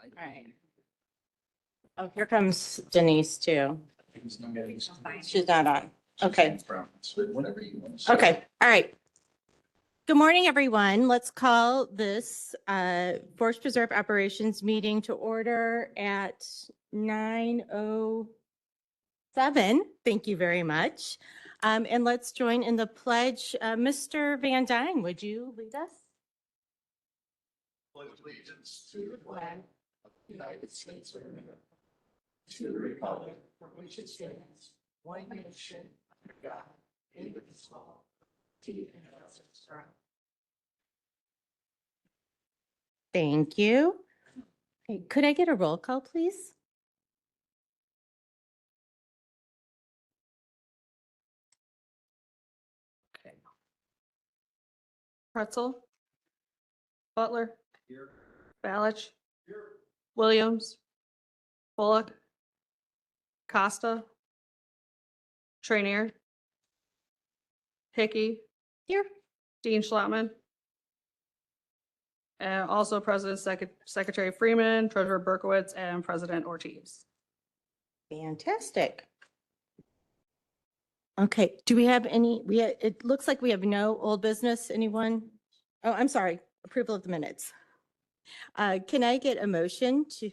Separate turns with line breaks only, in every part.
All right. Oh, here comes Denise too. She's not on. Okay. Okay, all right. Good morning, everyone. Let's call this Forest Preserve Operations meeting to order at 9:07. Thank you very much. And let's join in the pledge. Mr. Van Dyne, would you lead us?
Pledge allegiance to the flag of the United States of America, to the republic for which it stands, one nation, under God, indivisible, with liberty and justice for all.
Thank you. Okay, could I get a roll call, please?
Pretzel. Butler. Balich. Williams. Bullock. Costa. Trainier. Hickey.
Here.
Dean Schlottman. And also President Secretary Freeman, Treasurer Berkowitz, and President Ortiz.
Fantastic. Okay, do we have any, it looks like we have no old business, anyone? Oh, I'm sorry, approval of the minutes. Can I get a motion to?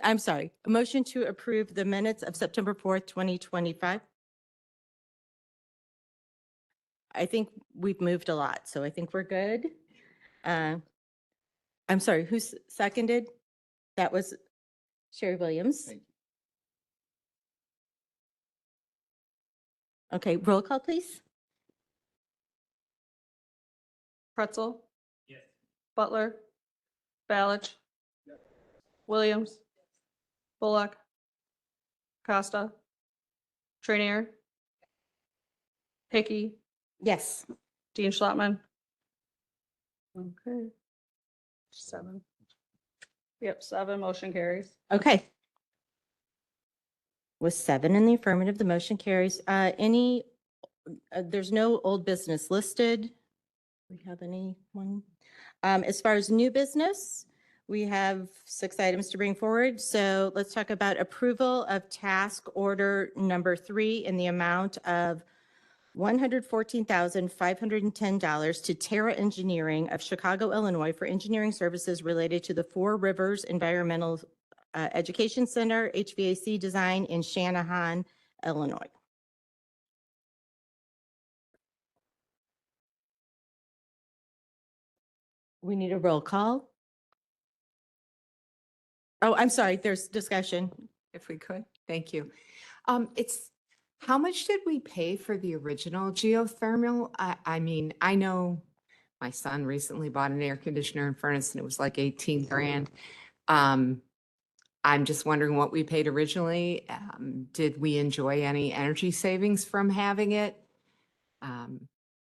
I'm sorry, a motion to approve the minutes of September 4th, 2025? I think we've moved a lot, so I think we're good. I'm sorry, who's seconded? That was Sherry Williams.
Thank you.
Okay, roll call, please.
Pretzel.
Yes.
Butler. Balich. Williams. Bullock. Costa. Trainier. Hickey.
Yes.
Dean Schlottman. Okay. 7. Yep, 7, motion carries.
Okay. With 7 in the affirmative, the motion carries. There's no old business listed. We have anyone? As far as new business, we have 6 items to bring forward. So let's talk about approval of task order number 3 in the amount of $114,510 to Terra Engineering of Chicago, Illinois for engineering services related to the Four Rivers Environmental Education Center HVAC design in Shanahan, Illinois. We need a roll call. Oh, I'm sorry, there's discussion.
If we could, thank you. How much did we pay for the original geothermal? I mean, I know my son recently bought an air conditioner and furnace and it was like 18 grand. I'm just wondering what we paid originally. Did we enjoy any energy savings from having it?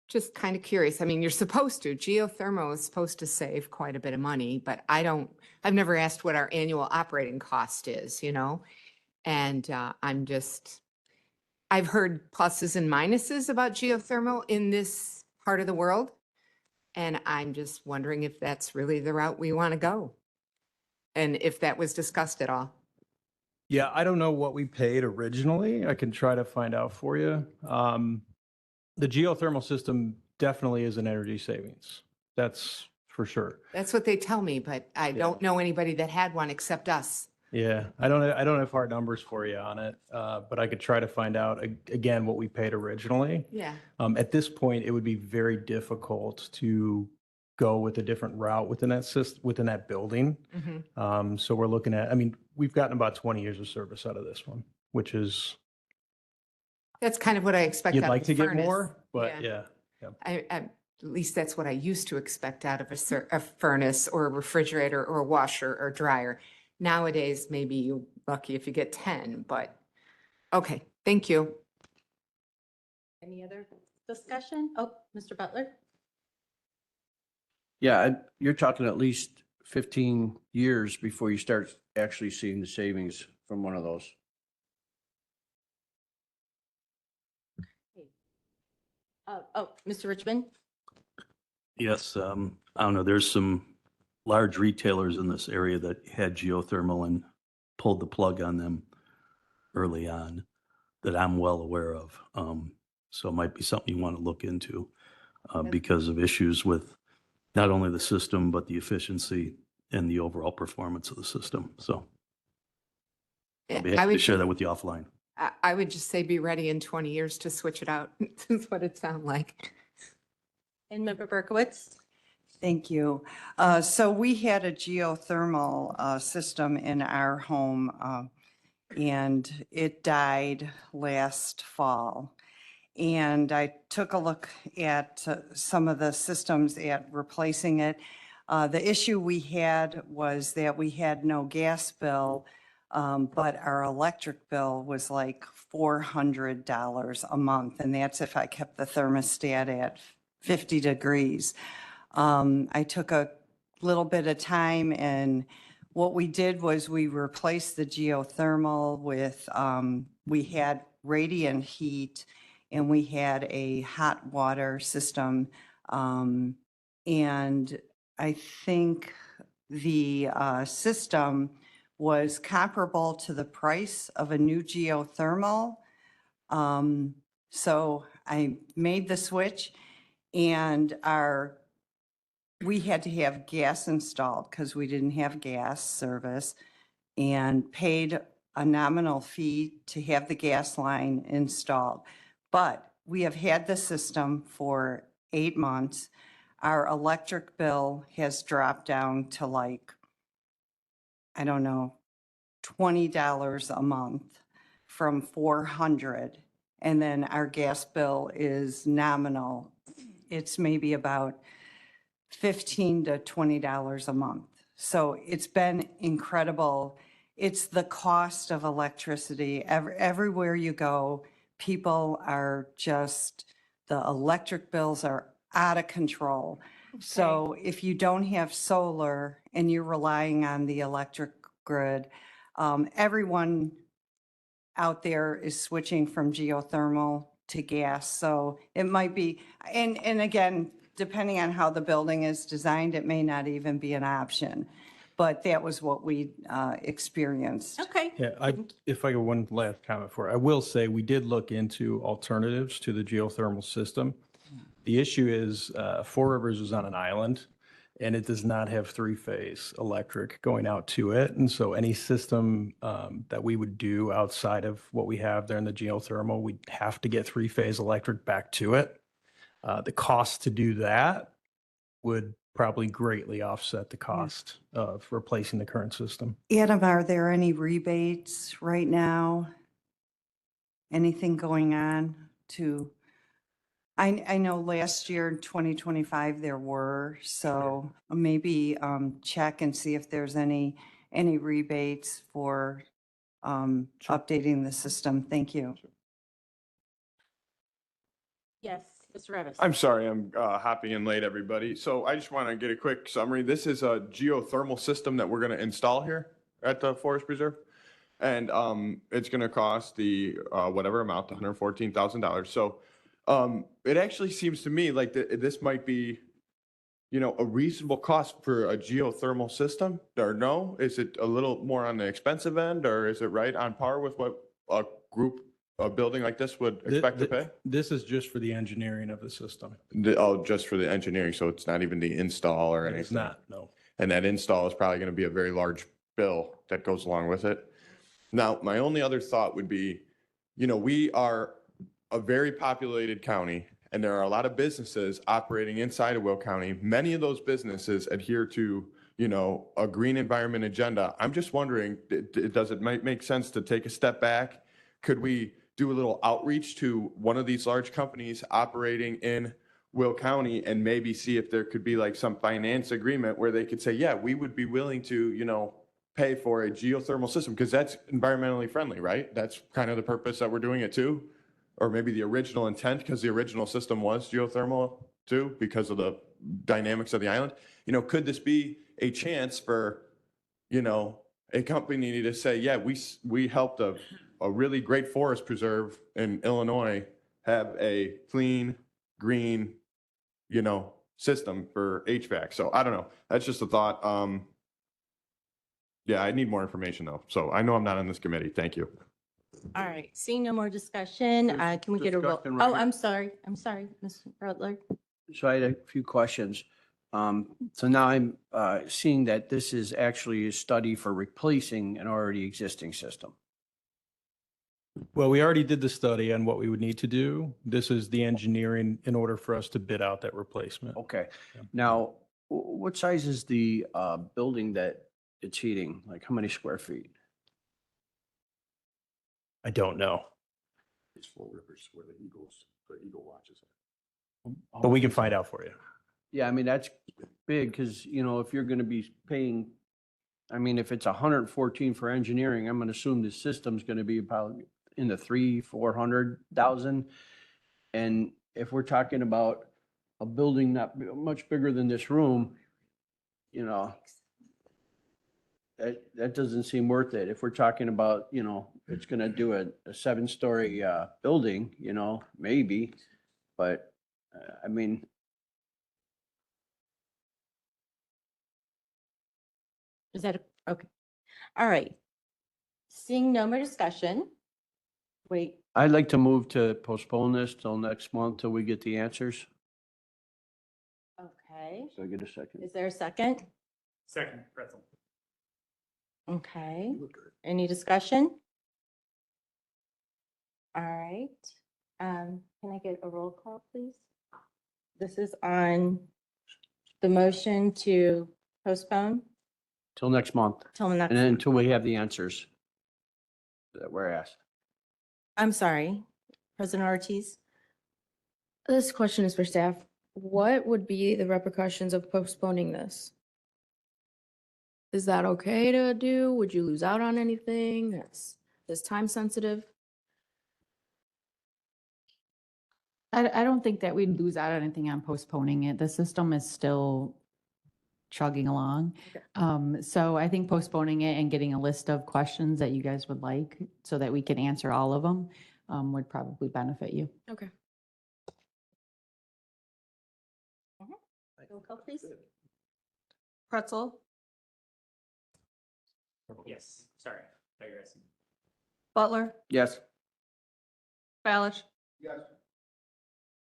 Just kind of curious. I mean, you're supposed to, geothermal is supposed to save quite a bit of money, but I've never asked what our annual operating cost is, you know? And I've heard pluses and minuses about geothermal in this part of the world. And I'm just wondering if that's really the route we want to go. And if that was discussed at all.
Yeah, I don't know what we paid originally. I can try to find out for you. The geothermal system definitely is an energy savings. That's for sure.
That's what they tell me, but I don't know anybody that had one except us.
Yeah, I don't have hard numbers for you on it, but I could try to find out again what we paid originally.
Yeah.
At this point, it would be very difficult to go with a different route within that system, within that building.
Mhm.
So we're looking at, I mean, we've gotten about 20 years of service out of this one, which is,
That's kind of what I expect.
you'd
out of
like
a
to get
furnace.
more, but
Yeah.
yeah.
At least that's what I used to expect out of a furnace or a refrigerator or a washer or dryer. Nowadays, maybe you're lucky if you get 10, but okay, thank you.
Any other discussion? Oh, Mr. Butler?
Yeah, you're talking at least 15 years before you start actually seeing the savings from one of those.
Mr. Richmond?
Yes, I don't know, there's some large retailers in this area that had geothermal and pulled the plug on them early on that I'm well aware of. So it might be something you want to look into because of issues with not only the system, but the efficiency and the overall performance of the system. So I'll be
I
happy to
would,
share that with you offline.
I would just say be ready in 20 years to switch it out. That's what it sounds like.
And Member Berkowitz?
Thank you. So we had a geothermal system in our home, and it died last fall. And I took a look at some of the systems at replacing it. The issue we had was that we had no gas bill, but our electric bill was like $400 a month, and that's if I kept the thermostat at 50 degrees. I took a little bit of time, and what we did was we replaced the geothermal with, we had radiant heat and we had a hot water system. And I think the system was comparable to the price of a new geothermal. So I made the switch, and we had to have gas installed because we didn't have gas service, and paid a nominal fee to have the gas line installed. But we have had the system for 8 months. Our electric bill has dropped down to like, I don't know, $20 a month from 400. And then our gas bill is nominal. It's maybe about $15 to $20 a month. So it's been incredible. It's the cost of electricity. Everywhere you go, people are just, the electric bills are out of control. So if you don't have solar and you're relying on the electric grid, everyone out there is switching from geothermal to gas. So it might be, and again, depending on how the building is designed, it may not even be an option. But that was what we experienced.
Okay.
Yeah, if I get one last comment for it, I will say we did look into alternatives to the geothermal system. The issue is Four Rivers is on an island and it does not have three-phase electric going out to it. And so any system that we would do outside of what we have there in the geothermal, we'd have to get three-phase electric back to it. The cost to do that would probably greatly offset the cost of replacing the current system.
Adam, are there any rebates right now? Anything going on to, I know last year, 2025, there were, so maybe check and see if there's any rebates for updating the system. Thank you.
Yes, Mr. Revis.
I'm sorry, I'm hopping in late, everybody. So I just want to get a quick summary. This is a geothermal system that we're going to install here at the Forest Preserve. And it's going to cost the whatever amount, $114,000. So it actually seems to me like this might be, you know, a reasonable cost for a geothermal system, or no? Is it a little more on the expensive end, or is it right on par with what a building like this would expect to pay?
This is just for the engineering of the system.
Oh, just for the engineering, so it's not even the install or anything?
It's not, no.
And that install is probably going to be a very large bill that goes along with it. Now, my only other thought would be, you know, we are a very populated county, and there are a lot of businesses operating inside of Will County. Many of those businesses adhere to, you know, a green environment agenda. I'm just wondering, does it make sense to take a step back? Could we do a little outreach to one of these large companies operating in Will County and maybe see if there could be like some finance agreement where they could say, yeah, we would be willing to, you know, pay for a geothermal system, because that's environmentally friendly, right? That's kind of the purpose that we're doing it too. Or maybe the original intent, because the original system was geothermal too, because of the dynamics of the island. You know, could this be a chance for, you know, a company to say, yeah, we helped a really great forest preserve in Illinois have a clean, green, you know, system for HVAC. So I don't know. That's just a thought. Yeah, I need more information though. So I know I'm not on this committee. Thank you.
All right, seeing no more discussion,
There's
can we get a roll?
discussion right
Oh,
here.
I'm sorry, Ms. Butler.
So I had a few questions. So now I'm seeing that this is actually a study for replacing an already existing system.
Well, we already did the study on what we would need to do. This is the engineering in order for us to bid out that replacement.
Okay.
Yeah.
Now, what size is the building that it's heating? Like how many square feet?
I don't know,
It's Four Rivers where the Eagle watches.
but we can find out for you.
Yeah, I mean, that's big because, you know, if you're going to be paying, I mean, if it's 114 for engineering, I'm going to assume the system's going to be about in the 400,000. And if we're talking about a building not much bigger than this room, you know, that doesn't seem worth it. If we're talking about, you know, it's going to do a 7-story building, you know, maybe, but I mean,
Is that, okay. All right. Seeing no more discussion. Wait,
I'd like to move to postpone this till next month till we get the answers.
okay.
So I get a second.
Is there a second?
Second, Pretzel.
Okay. Any discussion? All right. Can I get a roll call, please? This is on the motion to postpone
Till next month.
till the next.
And then until we have the answers that we're asked.
I'm sorry, President Ortiz.
This question is for staff. What would be the repercussions of postponing this? Is that okay to do? Would you lose out on anything? Is this time sensitive?
I don't think that we'd lose out on anything on postponing it. The system is still chugging along. So I think postponing it and getting a list of questions that you guys would like so that we can answer all of them would probably benefit you.
Okay.
Roll call, please.
Pretzel,
Yes, sorry, digressing.
Butler,
Yes.
Balish.
Yes.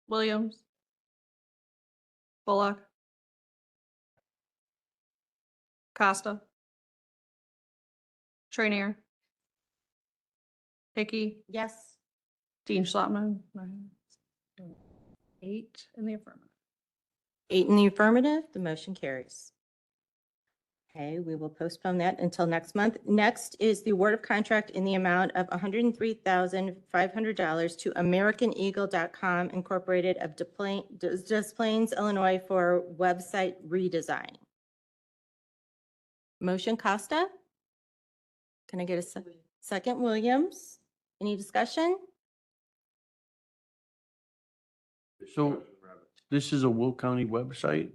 Williams. Bullock. Costa. Trainier. Hickey,
Yes.
Dean Schlottman. 8 in the affirmative.
8 in the affirmative, the motion carries. Okay, we will postpone that until next month. Next is the award of contract in the amount of $103,500 to AmericanEagle.com Incorporated of Des Plaines, Illinois for website redesign. Motion Costa? Can I get a second, Williams? Any discussion?
So this is a Will County website?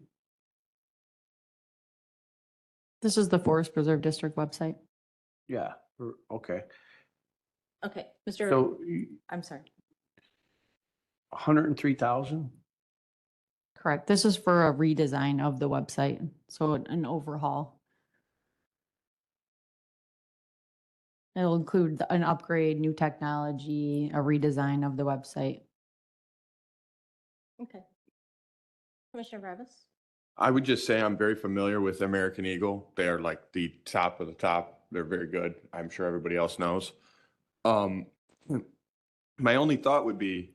This is the Forest Preserve District website.
Yeah, okay.
Okay, Mr.
So
I'm sorry.
103,000?
Correct. This is for a redesign of the website. So an overhaul. It'll include an upgrade, new technology, a redesign of the website.
Okay. Commissioner Bravis?
I would just say I'm very familiar with American Eagle. They are like the top of the top. They're very good. I'm sure everybody else knows. My only thought would be,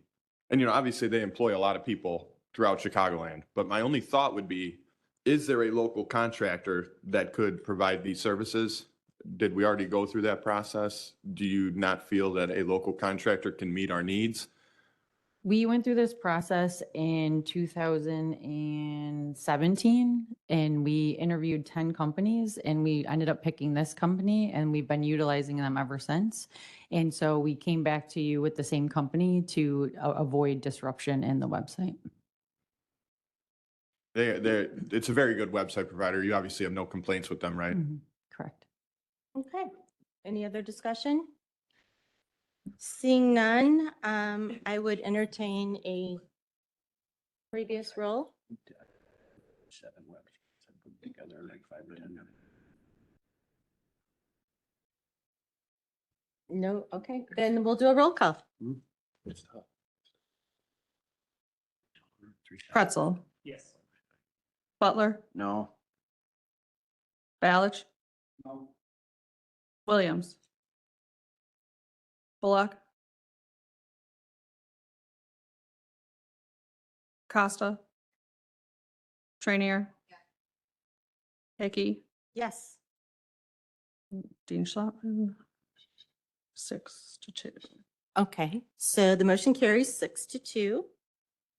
and you know, obviously they employ a lot of people throughout Chicagoland, but my only thought would be, is there a local contractor that could provide these services? Did we already go through that process? Do you not feel that a local contractor can meet our needs?
We went through this process in 2017 and we interviewed 10 companies and we ended up picking this company and we've been utilizing them ever since. And so we came back to you with the same company to avoid disruption in the website.
It's a very good website provider. You obviously have no complaints with them, right?
Mhm. Correct.
Okay. Any other discussion? Seeing none, I would entertain a previous roll.
7 websites. I put together like 5 or 10 minutes.
No, okay, then we'll do a roll call.
It's tough.
Pretzel,
Yes.
Butler,
No.
Balich,
No.
Williams, Bullock, Costa, Trainier, Hickey,
Yes.
Dean Schlaf, 6-2.
Okay, so the motion carries 6-2.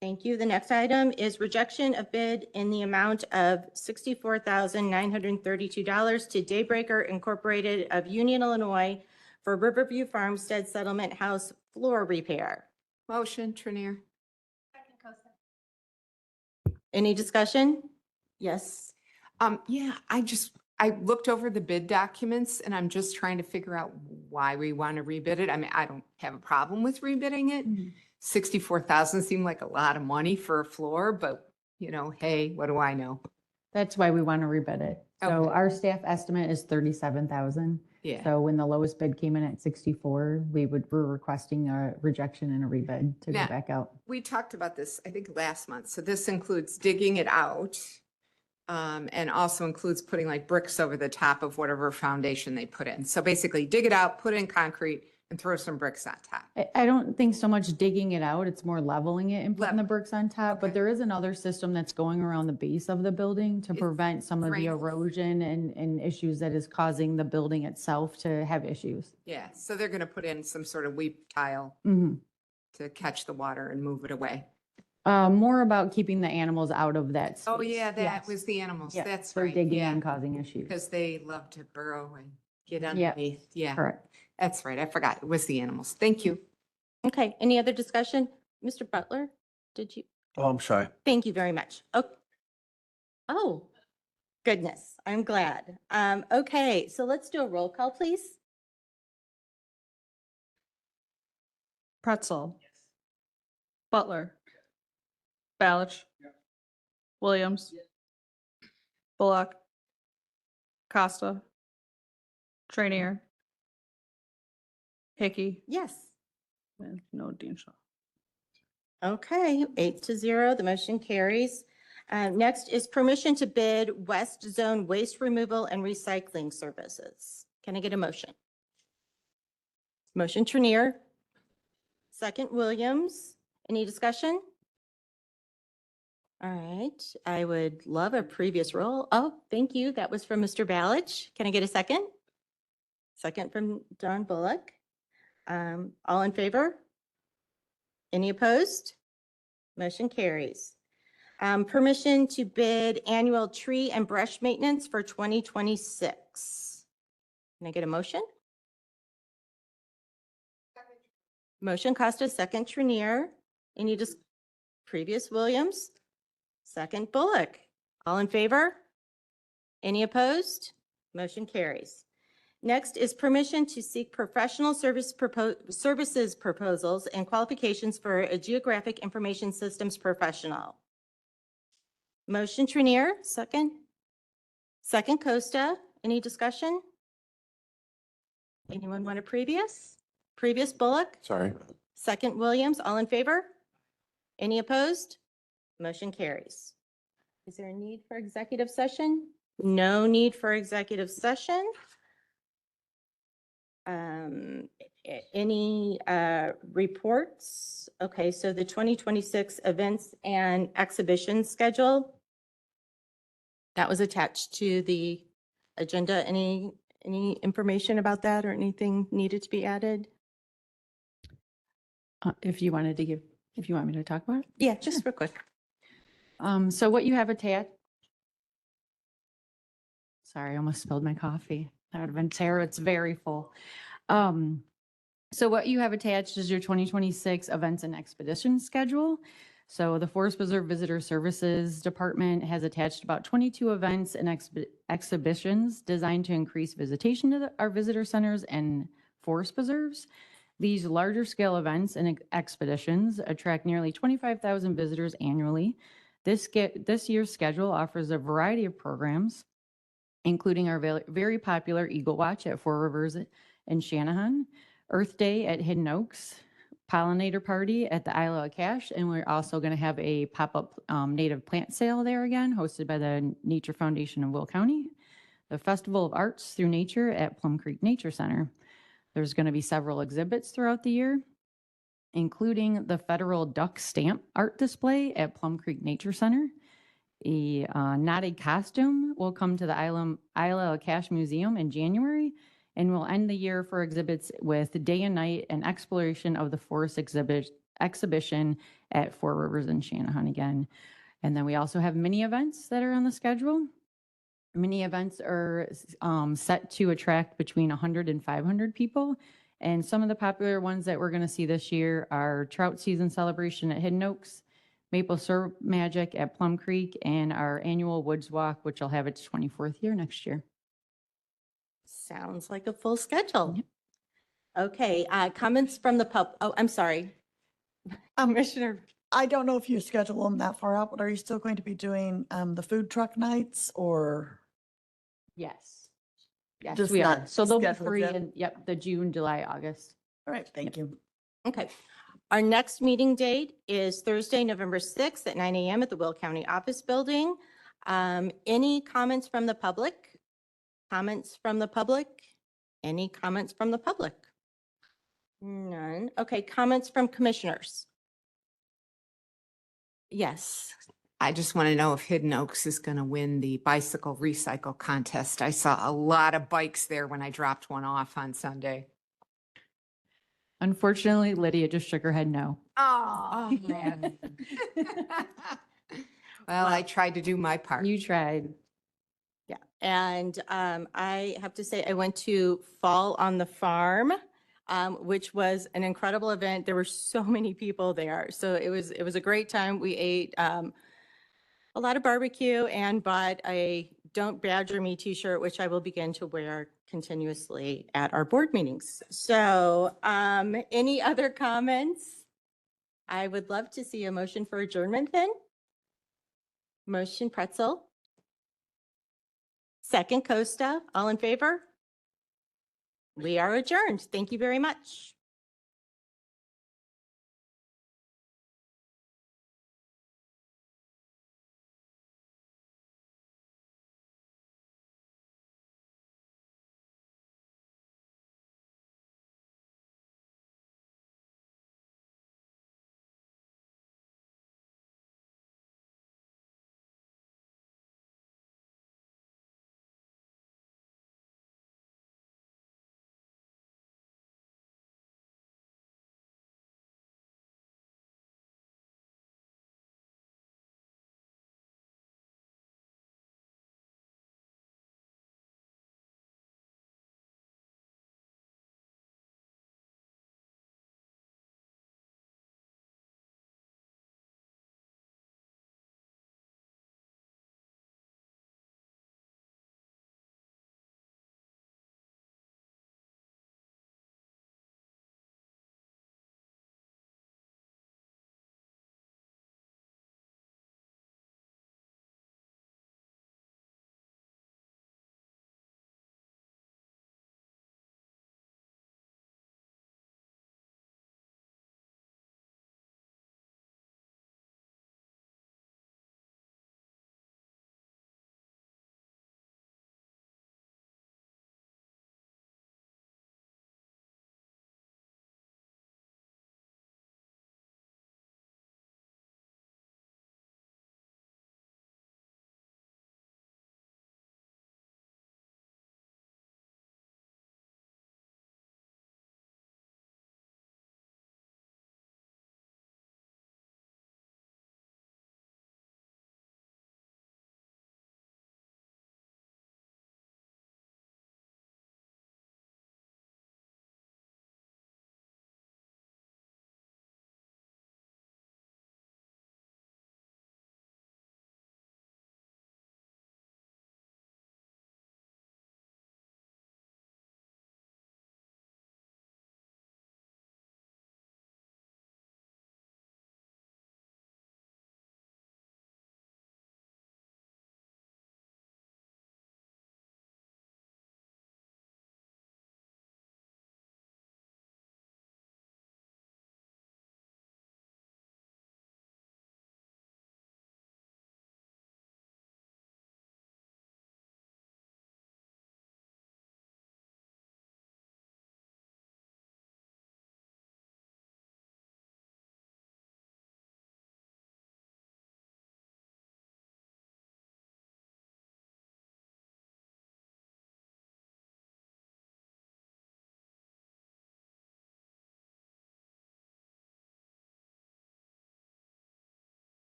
Thank you. The next item is rejection of bid in the amount of $64,932 to Daybreaker Incorporated of Union, Illinois for Riverview Farmstead Settlement House floor repair.
Motion, Trinier.
Any discussion? Yes.
Yeah, I looked over the bid documents and I'm just trying to figure out why we want to rebid it. I mean, I don't have a problem with rebidding it. 64,000 seemed like a lot of money for a floor, but you know, hey, what do I know?
That's why we want to rebid it. So
Okay.
our staff estimate is 37,000.
Yeah.
So when the lowest bid came in at 64, we're requesting a rejection and a rebid to go
Yeah.
back out.
We talked about this, I think, last month. So this includes digging it out. And also includes putting like bricks over the top of whatever foundation they put in. So basically dig it out, put in concrete and throw some bricks on top.
I don't think so much digging it out, it's more leveling it and putting the
Level.
bricks on top, but
Okay.
there is another system that's going around the base of the building to
It's
prevent some of the
drainage.
erosion and issues that is causing the building itself to have issues.
Yeah, so they're gonna put in some sort of weep tile
Mhm.
to catch the water and move it away.
More about keeping the animals out of that space.
Oh, yeah, that
Yes.
was the animals.
Yeah,
That's
for
right.
digging
Yeah,
and causing issues.
because they love to burrow and get
Yeah.
underneath. Yeah,
Correct.
that's right. I forgot. It was the animals. Thank you.
Okay, any other discussion? Mr. Butler, did you?
Oh, I'm sorry.
Thank you very much. Oh, goodness, I'm glad. Okay, so let's do a roll call, please.
Pretzel, Butler, Balich, Williams, Bullock, Costa, Trainier, Hickey,
Yes.
and no Dean Schlaf.
Okay, 8-0, the motion carries. Next is permission to bid West Zone Waste Removal and Recycling Services. Can I get a motion? Motion Trinier. Second Williams. Any discussion? All right, I would love a previous roll. Oh, thank you. That was from Mr. Balich. Can I get a second? Second from Don Bullock. All in favor? Any opposed? Motion carries. Permission to bid annual tree and brush maintenance for 2026. Can I get a motion? Motion Costa, second Trinier. Any just previous Williams? Second Bullock. All in favor? Any opposed? Motion carries. Next is permission to seek professional services proposals and qualifications for a geographic information systems professional. Motion Trinier, second. Second Costa. Any discussion? Anyone want a previous? Previous Bullock?
Sorry.
Second Williams, all in favor? Any opposed? Motion carries. Is there a need for executive session? No need for executive session. Any reports? Okay, so the 2026 events and exhibition schedule. That was attached to the agenda. Any information about that or anything needed to be added?
If you want me to talk about it?
Yeah, just real quick.
So what you have attached. Sorry, I almost spilled my coffee. That would have been terrible. It's very full. So what you have attached is your 2026 events and expedition schedule. So the Forest Preserve Visitor Services Department has attached about 22 events and exhibitions designed to increase visitation to our visitor centers and forest preserves. These larger scale events and expeditions attract nearly 25,000 visitors annually. This year's schedule offers a variety of programs, including our very popular Eagle Watch at Four Rivers in Shanahan, Earth Day at Hidden Oaks, Pollinator Party at the Isle of Cache, and we're also going to have a pop-up native plant sale there again, hosted by the Nature Foundation of Will County, the Festival of Arts Through Nature at Plum Creek Nature Center. There's going to be several exhibits throughout the year, including the Federal Duck Stamp Art Display at Plum Creek Nature Center. A knotted costume will come to the Isle of Cache Museum in January, and we'll end the year for exhibits with Day and Night and Exploration of the Forest exhibition at Four Rivers in Shanahan again. And then we also have mini events that are on the schedule. Mini events are set to attract between 100 and 500 people. And some of the popular ones that we're going to see this year are Trout Season Celebration at Hidden Oaks, Maple Syrup Magic at Plum Creek, and our annual Woods Walk, which will have its 24th year next year.
Sounds like a full schedule. Okay, comments from the oh, I'm sorry. Commissioner.
I don't know if you schedule them that far out, but are you still going to be doing the food truck nights or?
Yes. Yes,
Just
we are.
not
So they'll be
scheduled
free
yet?
in, the June, July, August.
All right, thank you.
Okay. Our next meeting date is Thursday, November 6th at 9 a.m. at the Will County Office Building. Any comments from the public? Comments from the public? Any comments from the public? None. Okay, comments from commissioners? Yes.
I just want to know if Hidden Oaks is going to win the bicycle recycle contest. I saw a lot of bikes there when I dropped one off on Sunday.
Unfortunately, Lydia just shook her head no.
Oh, man. Well, I tried to do my part.
You tried.
Yeah, and I have to say, I went to Fall on the Farm, which was an incredible event. There were so many people there, so it was a great time. We ate a lot of barbecue and bought a "Don't Badger Me" t-shirt, which I will begin to wear continuously at our board meetings. So, any other comments? I would love to see a motion for adjournment then. Motion Pretzel. Second Costa, all in favor? We are adjourned. Thank you very much.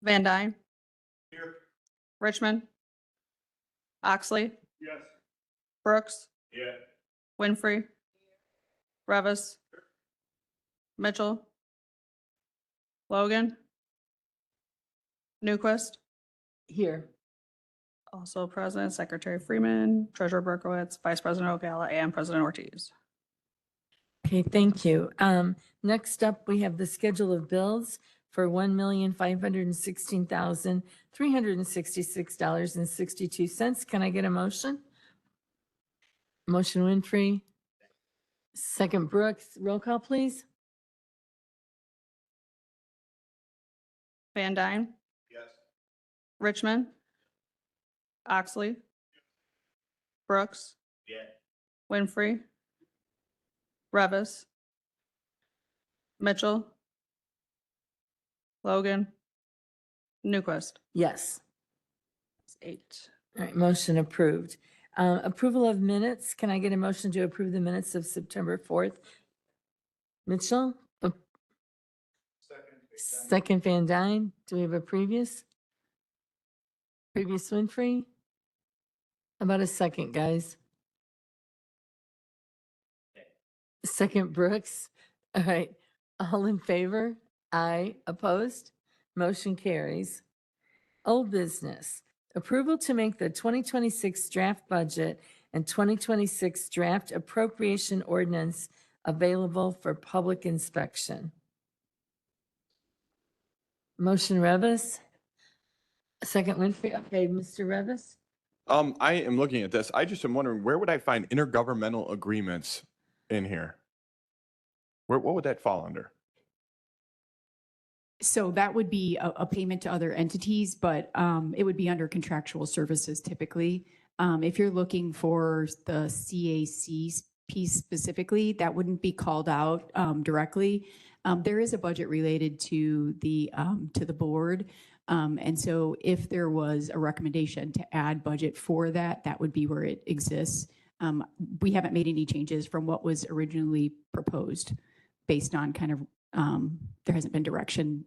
Van Dyne. Richmond. Oxley.
Yes.
Brooks.
Yeah.
Winfrey. Revis. Mitchell. Logan. Newquist.
Here.
Also present, Secretary Freeman, Treasurer Berkowitz, Vice President Ocala, and President Ortiz.
Okay, thank you. Next up, we have the schedule of bills for $1,516,366.62. Can I get a motion? Motion Winfrey. Second Brooks. Roll call, please.
Van Dyne.
Yes.
Richmond. Oxley. Brooks.
Yeah.
Winfrey. Revis. Mitchell. Logan. Newquist.
Yes.
That's 8.
All right, motion approved. Approval of minutes. Can I get a motion to approve the minutes of September 4th? Mitchell? Second Van Dyne. Do we have a previous? Previous Winfrey? How about a second, guys? Second Brooks. All right. All in favor? Aye. Opposed? Motion carries. Old business. Approval to make the 2026 draft budget and 2026 draft appropriation ordinance available for public inspection. Motion Revis. Second Winfrey. Okay, Mr. Revis?
I am looking at this. I just am wondering, where would I find intergovernmental agreements in here? What would that fall under?
So that would be a payment to other entities, but it would be under contractual services typically. If you're looking for the CAC piece specifically, that wouldn't be called out directly. There is a budget related to the board. And so if there was a recommendation to add budget for that, that would be where it exists. We haven't made any changes from what was originally proposed based on kind of, there hasn't been direction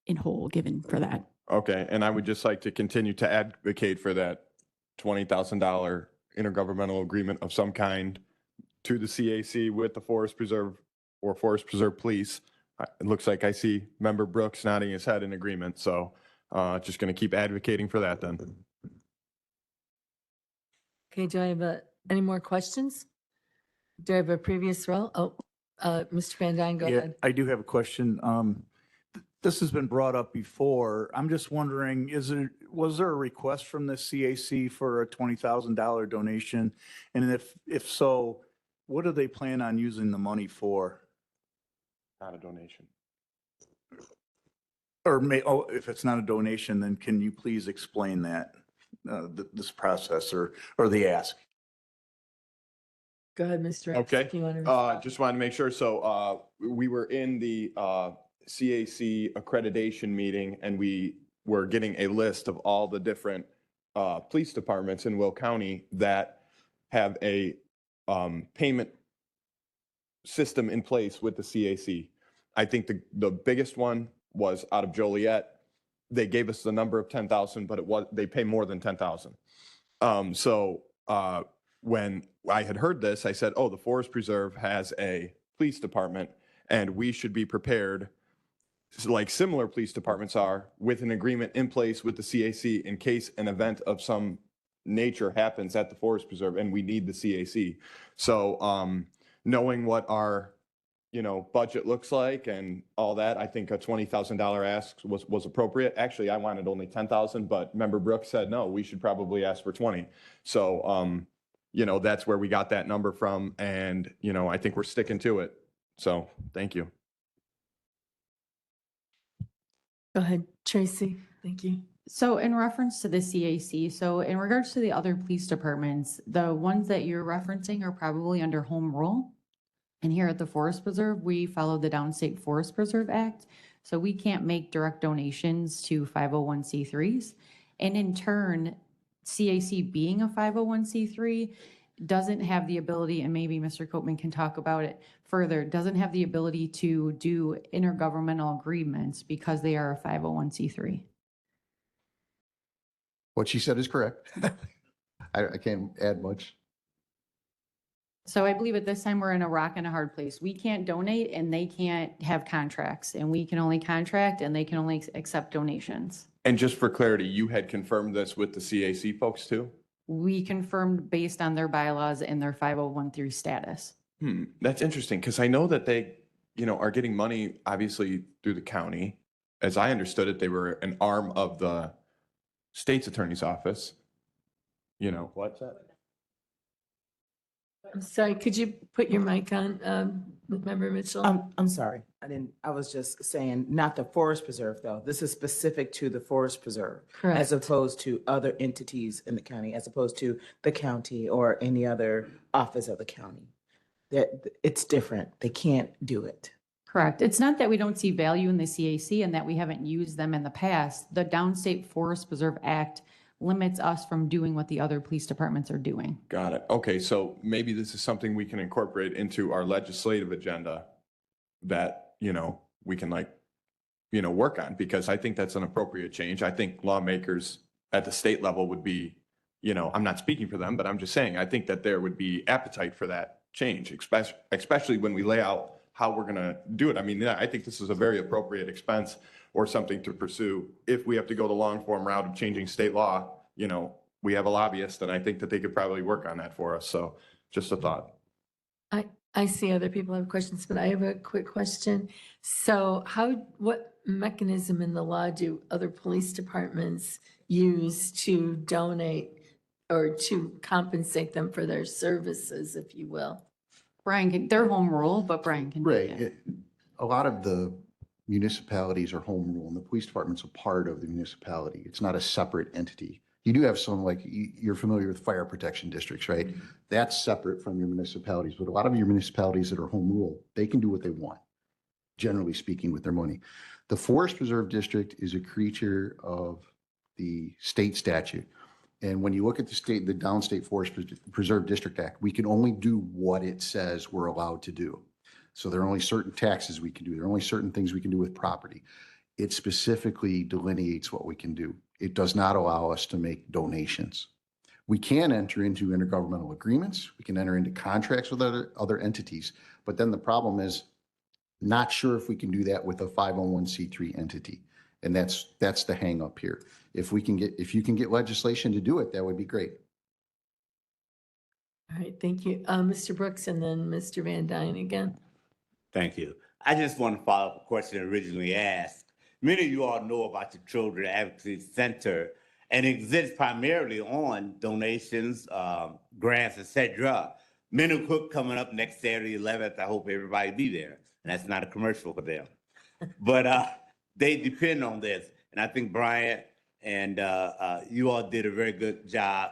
in whole given for that.
Okay, and I would just like to continue to advocate for that $20,000 intergovernmental agreement of some kind to the CAC with the Forest Preserve or Forest Preserve Police. It looks like I see Member Brooks nodding his head in agreement, so just going to keep advocating for that then.
Okay, do I have any more questions? Do I have a previous role? Oh, Mr. Van Dyne, go ahead.
I do have a question. This has been brought up before. I'm just wondering, was there a request from the CAC for a $20,000 donation? And if so, what do they plan on using the money for?
Not a donation.
Or if it's not a donation, then can you please explain that, this process or the ask?
Go ahead, Mr.
Okay,
If you want to respond.
just wanted to make sure. So we were in the CAC accreditation meeting and we were getting a list of all the different police departments in Will County that have a payment system in place with the CAC. I think the biggest one was out of Joliet. They gave us the number of 10,000, but they pay more than 10,000. So when I had heard this, I said, oh, the Forest Preserve has a police department and we should be prepared, like similar police departments are, with an agreement in place with the CAC in case an event of some nature happens at the Forest Preserve and we need the CAC. So knowing what our budget looks like and all that, I think a $20,000 ask was appropriate. Actually, I wanted only 10,000, but Member Brooks said, no, we should probably ask for 20. So, that's where we got that number from. And, I think we're sticking to it. So thank you.
Go ahead, Tracy. Thank you.
So in reference to the CAC, so in regards to the other police departments, the ones that you're referencing are probably under home rule. And here at the Forest Preserve, we follow the Downstate Forest Preserve Act. So we can't make direct donations to 501c3s. And in turn, CAC being a 501c3 doesn't have the ability, and maybe Mr. Copeman can talk about it further, doesn't have the ability to do intergovernmental agreements because they are a 501c3.
What she said is correct. I can't add much.
So I believe at this time we're in a rock and a hard place. We can't donate and they can't have contracts, and we can only contract and they can only accept donations.
And just for clarity, you had confirmed this with the CAC folks too?
We confirmed based on their bylaws and their 5013 status.
That's interesting because I know that they, are getting money obviously through the county. As I understood it, they were an arm of the state's attorney's office.
What's that?
I'm sorry, could you put your mic on, Member Mitchell?
I'm sorry. I was just saying, not the forest preserve though. This is specific to the forest preserve.
Correct.
As opposed to other entities in the county, as opposed to the county or any other office of the county. It's different. They can't do it.
Correct. It's not that we don't see value in the CAC and that we haven't used them in the past. The Downstate Forest Preserve Act limits us from doing what the other police departments are doing.
Got it. Okay, so maybe this is something we can incorporate into our legislative agenda that, we can work on, because I think that's an appropriate change. I think lawmakers at the state level would be, I'm not speaking for them, but I'm just saying, I think that there would be appetite for that change, especially when we lay out how we're going to do it. I mean, I think this is a very appropriate expense or something to pursue. If we have to go the long form route of changing state law, we have a lobbyist, and I think that they could probably work on that for us. So just a thought.
I see other people have questions, but I have a quick question. So what mechanism in the law do other police departments use to donate or to compensate them for their services, if you will?
Brian, they're home rule, but Brian can take it.
Right. A lot of the municipalities are home rule, and the police department's a part of the municipality. It's not a separate entity. You do have some, like, you're familiar with fire protection districts, right? That's separate from your municipalities, but a lot of your municipalities that are home rule, they can do what they want, generally speaking, with their money. The Forest Preserve District is a creature of the state statute. And when you look at the Downstate Forest Preserve District Act, we can only do what it says we're allowed to do. So there are only certain taxes we can do. There are only certain things we can do with property. It specifically delineates what we can do. It does not allow us to make donations. We can enter into intergovernmental agreements. We can enter into contracts with other entities. But then the problem is, not sure if we can do that with a 501c3 entity. And that's the hang up here. If you can get legislation to do it, that would be great.
All right, thank you. Mr. Brooks and then Mr. Van Dyne again.
Thank you. I just want to follow up a question originally asked. Many of you all know about the Children Advocacy Center, and it exists primarily on donations, grants, etc. Minnow Cook coming up next Saturday, 11th. I hope everybody be there. And that's not a commercial for them. But they depend on this. And I think Brian and you all did a very good job,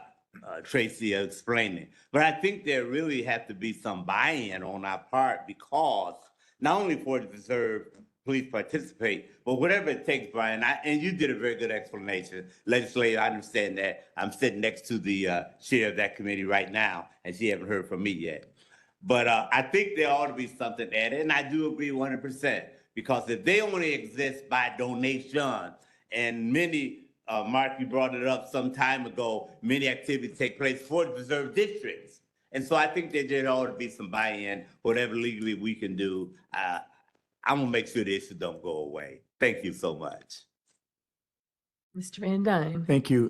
Tracy, of explaining. But I think there really has to be some buy-in on our part, because not only for the preserve, please participate, but whatever it takes, Brian, and you did a very good explanation. Legislator, I understand that. I'm sitting next to the chair of that committee right now, and she haven't heard from me yet. But I think there ought to be something added, and I do agree 100%, because if they only exist by donation, and many, Mark, you brought it up some time ago, many activities take place for the preserve districts. And so I think there ought to be some buy-in, whatever legally we can do. I'm gonna make sure the issue don't go away. Thank you so much.
Mr. Van Dyne.
Thank you.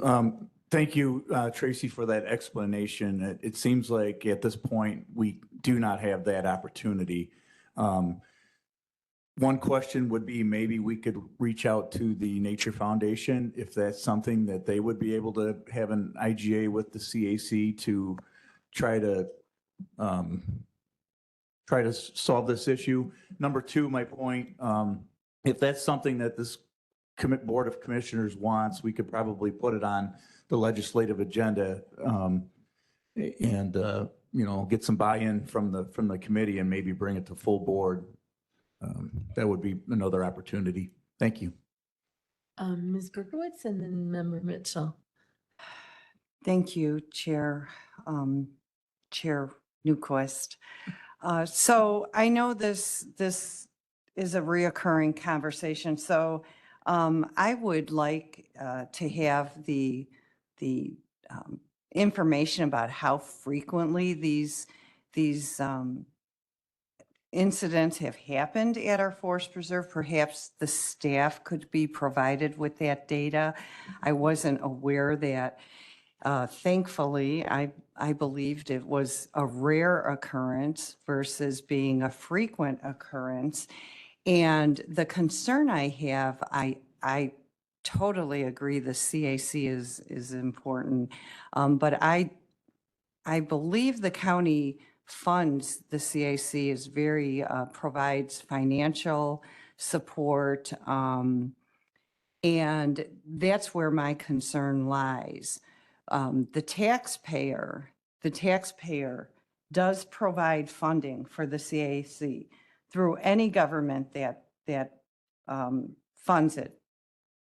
Thank you, Tracy, for that explanation. It seems like at this point, we do not have that opportunity. One question would be, maybe we could reach out to the Nature Foundation, if that's something that they would be able to have an IGA with the CAC to try to solve this issue. Number two, my point, if that's something that this Board of Commissioners wants, we could probably put it on the legislative agenda and get some buy-in from the committee and maybe bring it to full board. That would be another opportunity. Thank you.
Ms. Berkowitz and then Member Mitchell.
Thank you, Chair Newquist. So I know this is a reoccurring conversation. So I would like to have the information about how frequently these incidents have happened at our forest preserve. Perhaps the staff could be provided with that data. I wasn't aware that. Thankfully, I believed it was a rare occurrence versus being a frequent occurrence. And the concern I have, I totally agree the CAC is important. But I believe the county funds the CAC is very, provides financial support. And that's where my concern lies. The taxpayer does provide funding for the CAC through any government that funds it.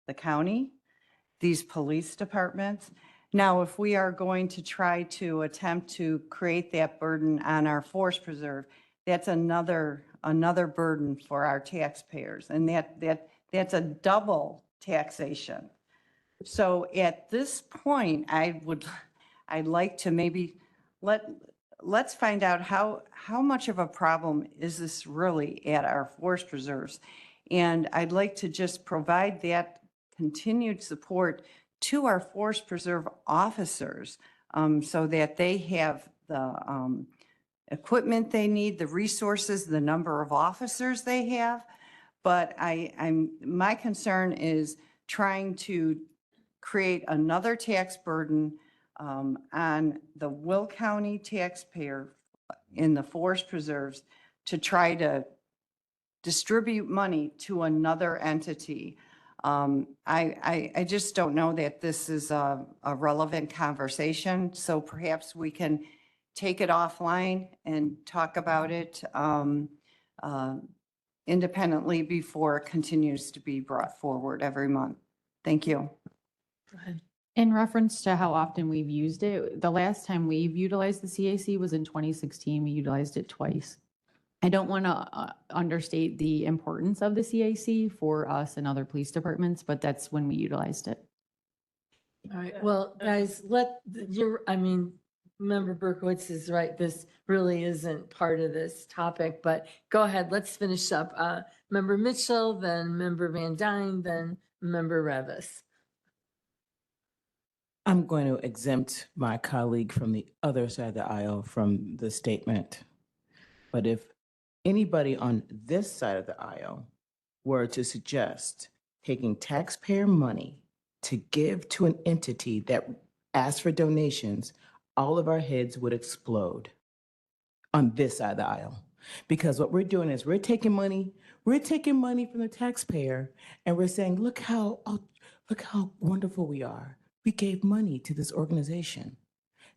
The county, these police departments. Now, if we are going to try to attempt to create that burden on our forest preserve, that's another burden for our taxpayers, and that's a double taxation. So at this point, I'd like to maybe let's find out how much of a problem is this really at our forest preserves. And I'd like to just provide that continued support to our forest preserve officers so that they have the equipment they need, the resources, the number of officers they have. But my concern is trying to create another tax burden on the Will County taxpayer in the forest preserves to try to distribute money to another entity. I just don't know that this is a relevant conversation, so perhaps we can take it offline and talk about it independently before it continues to be brought forward every month. Thank you.
Go ahead. In reference to how often we've used it, the last time we've utilized the CAC was in 2016. We utilized it twice. I don't want to understate the importance of the CAC for us and other police departments, but that's when we utilized it.
All right, well, guys, Member Berkowitz is right. This really isn't part of this topic, but go ahead, let's finish up. Member Mitchell, then Member Van Dyne, then Member Revis.
I'm going to exempt my colleague from the other side of the aisle from the statement. But if anybody on this side of the aisle were to suggest taking taxpayer money to give to an entity that asks for donations, all of our heads would explode on this side of the aisle. Because what we're doing is we're taking money from the taxpayer and we're saying, look how wonderful we are. We gave money to this organization.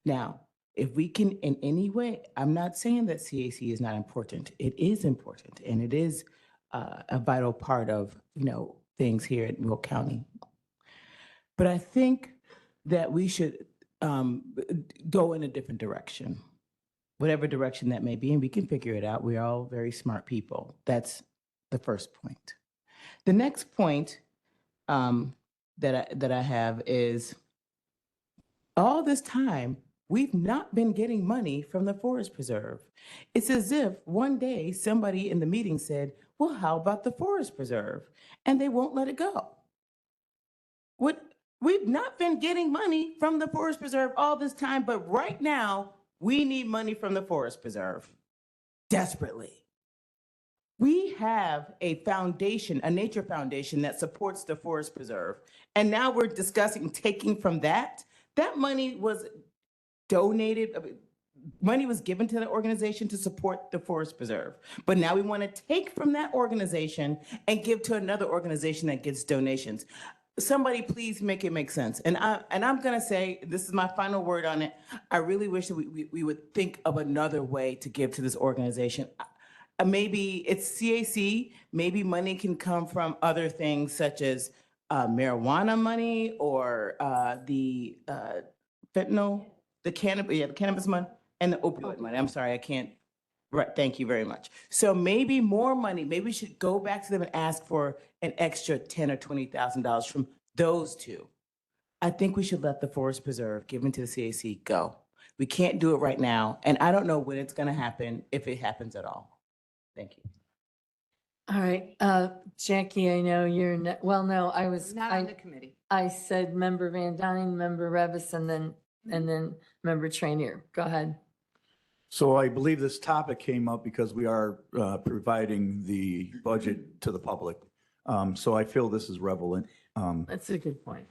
Now, if we can in any way, I'm not saying that CAC is not important. It is important, and it is a vital part of, things here at Will County. But I think that we should go in a different direction, whatever direction that may be, and we can figure it out. We're all very smart people. That's the first point. The next point that I have is all this time, we've not been getting money from the Forest Preserve. It's as if one day somebody in the meeting said, well, how about the Forest Preserve? And they won't let it go. We've not been getting money from the Forest Preserve all this time, but right now we need money from the Forest Preserve desperately. We have a foundation, a nature foundation that supports the Forest Preserve. And now we're discussing taking from that. That money was donated, money was given to the organization to support the Forest Preserve. But now we want to take from that organization and give to another organization that gets donations. Somebody please make it make sense. And I'm going to say, this is my final word on it. I really wish that we would think of another way to give to this organization. Maybe it's CAC, maybe money can come from other things such as marijuana money or the fentanyl, the cannabis money and the opioid money. I'm sorry, I can't. Right, thank you very much. So maybe more money, maybe we should go back to them and ask for an extra $10,000 or $20,000 from those two. I think we should let the forest preserve given to the CAC go. We can't do it right now, and I don't know when it's going to happen, if it happens at all. Thank you.
All right, Jackie, I know you're, well, no, I was.
Not on the committee.
I said member Van Dyne, member Revis, and then member Trainier. Go ahead.
So I believe this topic came up because we are providing the budget to the public. So I feel this is relevant.
That's a good point.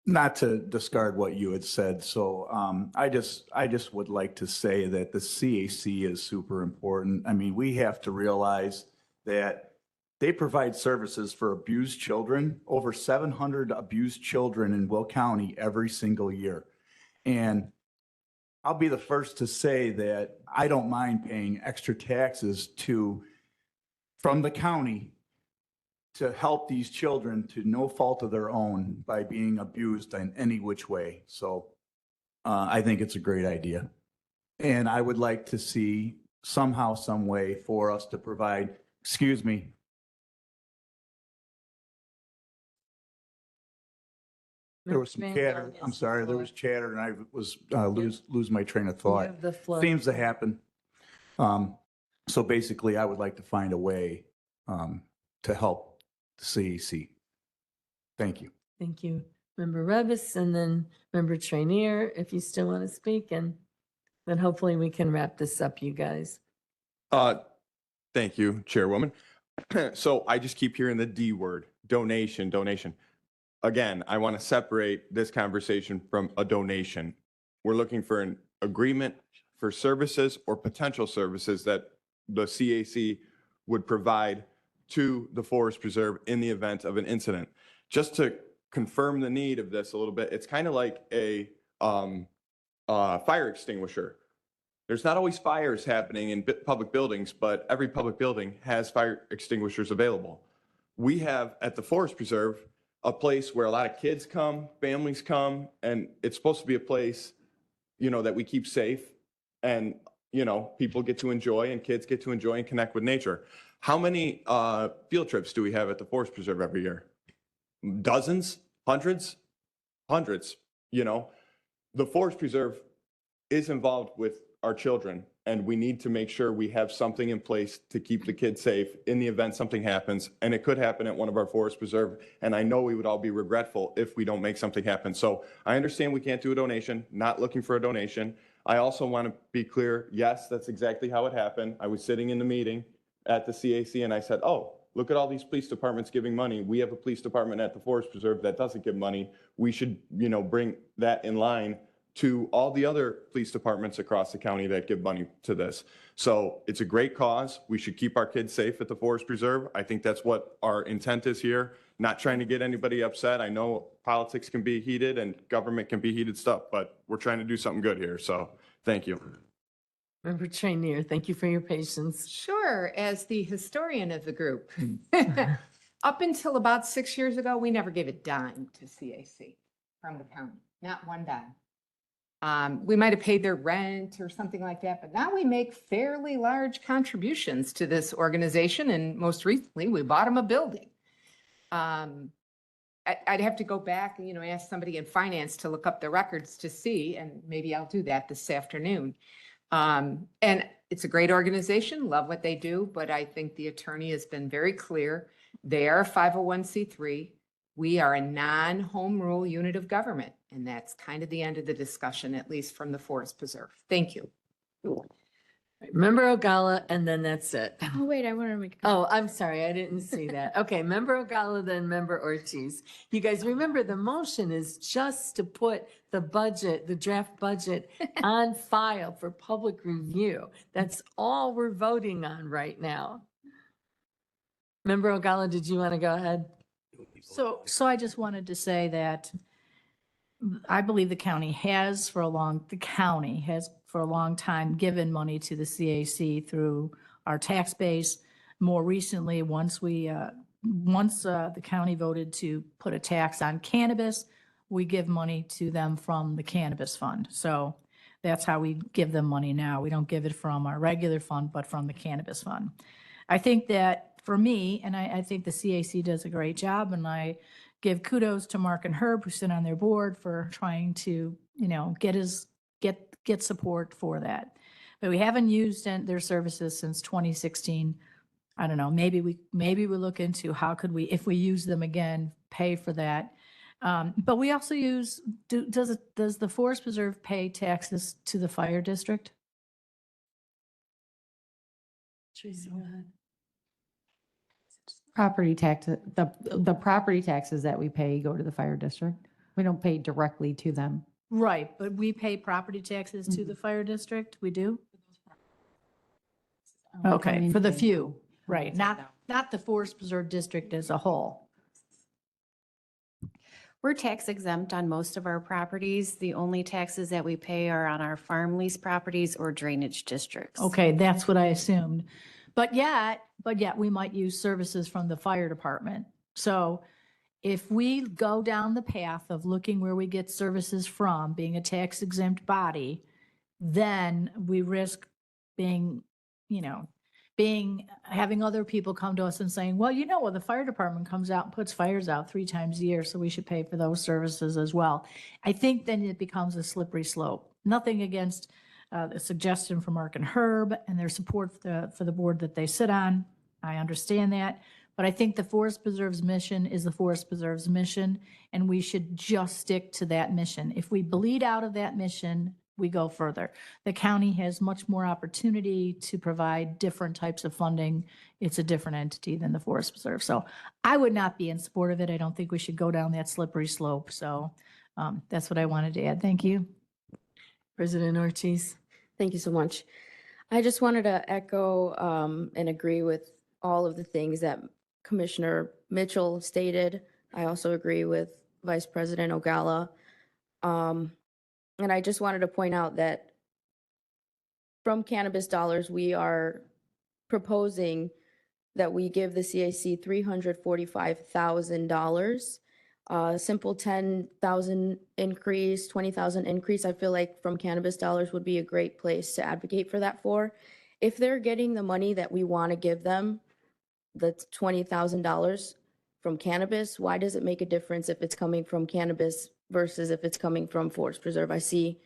Not to discard what you had said. So I just would like to say that the CAC is super important. I mean, we have to realize that they provide services for abused children, over 700 abused children in Will County every single year. And I'll be the first to say that I don't mind paying extra taxes from the county to help these children to no fault of their own by being abused in any which way. So I think it's a great idea. And I would like to see somehow, some way for us to provide, excuse me. There was some
Mr. Van
chatter.
Dyne
I'm
has
sorry,
the
there
floor.
was chatter and I was lose my train of
You
thought.
have the floor.
Seems to happen. So basically, I would like to find a way to help the CAC. Thank you.
Thank you. Member Revis and then member Trainier, if you still want to speak, and then hopefully we can wrap this up, you guys.
Thank you, Chairwoman. So I just keep hearing the D word, donation, donation. Again, I want to separate this conversation from a donation. We're looking for an agreement for services or potential services that the CAC would provide to the Forest Preserve in the event of an incident. Just to confirm the need of this a little bit, it's kind of like a fire extinguisher. There's not always fires happening in public buildings, but every public building has fire extinguishers available. We have at the Forest Preserve a place where a lot of kids come, families come, and it's supposed to be a place, that we keep safe and, people get to enjoy and kids get to enjoy and connect with nature. How many field trips do we have at the Forest Preserve every year? Dozens? Hundreds? Hundreds. The Forest Preserve is involved with our children, and we need to make sure we have something in place to keep the kids safe in the event something happens. And it could happen at one of our Forest Preserve. And I know we would all be regretful if we don't make something happen. So I understand we can't do a donation, not looking for a donation. I also want to be clear, yes, that's exactly how it happened. I was sitting in the meeting at the CAC and I said, oh, look at all these police departments giving money. We have a police department at the Forest Preserve that doesn't give money. We should, bring that in line to all the other police departments across the county that give money to this. So it's a great cause. We should keep our kids safe at the Forest Preserve. I think that's what our intent is here. Not trying to get anybody upset. I know politics can be heated and government can be heated stuff, but we're trying to do something good here. So thank you.
Member Trainier, thank you for your patience.
Sure, as the historian of the group. Up until about 6 years ago, we never gave a dime to CAC from the county, not one dime. We might have paid their rent or something like that, but now we make fairly large contributions to this organization. And most recently, we bought them a building. I'd have to go back and, ask somebody in finance to look up the records to see, and maybe I'll do that this afternoon. And it's a great organization, love what they do, but I think the attorney has been very clear. They are a 501c3. We are a non-home rule unit of government, and that's kind of the end of the discussion, at least from the Forest Preserve. Thank you.
Member Ogalla, and then that's it.
Oh, wait, I want to make.
Oh, I'm sorry, I didn't see that. Okay, member Ogalla, then member Ortiz. You guys remember the motion is just to put the budget, the draft budget on file for public review. That's all we're voting on right now. Member Ogalla, did you want to go ahead?
So I just wanted to say that I believe the county has for a long time given money to the CAC through our tax base. More recently, once the county voted to put a tax on cannabis, we give money to them from the cannabis fund. So that's how we give them money now. We don't give it from our regular fund, but from the cannabis fund. I think that for me, and I think the CAC does a great job, and I give kudos to Mark and Herb, who sit on their board, for trying to, get support for that. But we haven't used their services since 2016. I don't know, maybe we look into how could we, if we use them again, pay for that. But we also use, does the Forest Preserve pay taxes to the fire district?
Property tax, the property taxes that we pay go to the fire district. We don't pay directly to them.
Right, but we pay property taxes to the fire district? We do? Okay, for the few, right, not the Forest Preserve District as a whole.
We're tax exempt on most of our properties. The only taxes that we pay are on our farm lease properties or drainage districts.
Okay, that's what I assumed. But yet we might use services from the fire department. So if we go down the path of looking where we get services from, being a tax exempt body, then we risk having other people come to us and saying, well, the fire department comes out and puts fires out 3 times a year, so we should pay for those services as well. I think then it becomes a slippery slope. Nothing against the suggestion from Mark and Herb and their support for the board that they sit on. I understand that. But I think the Forest Preserve's mission is the Forest Preserve's mission, and we should just stick to that mission. If we bleed out of that mission, we go further. The county has much more opportunity to provide different types of funding. It's a different entity than the Forest Preserve. So I would not be in support of it. I don't think we should go down that slippery slope. So that's what I wanted to add. Thank you.
President Ortiz.
Thank you so much. I just wanted to echo and agree with all of the things that Commissioner Mitchell stated. I also agree with Vice President Ogala. And I just wanted to point out that from cannabis dollars, we are proposing that we give the CAC $345,000. Simple 10,000 increase, 20,000 increase. I feel like from cannabis dollars would be a great place to advocate for that for. If they're getting the money that we want to give them, the $20,000 from cannabis, why does it make a difference if it's coming from cannabis versus if it's coming from Forest Preserve? I see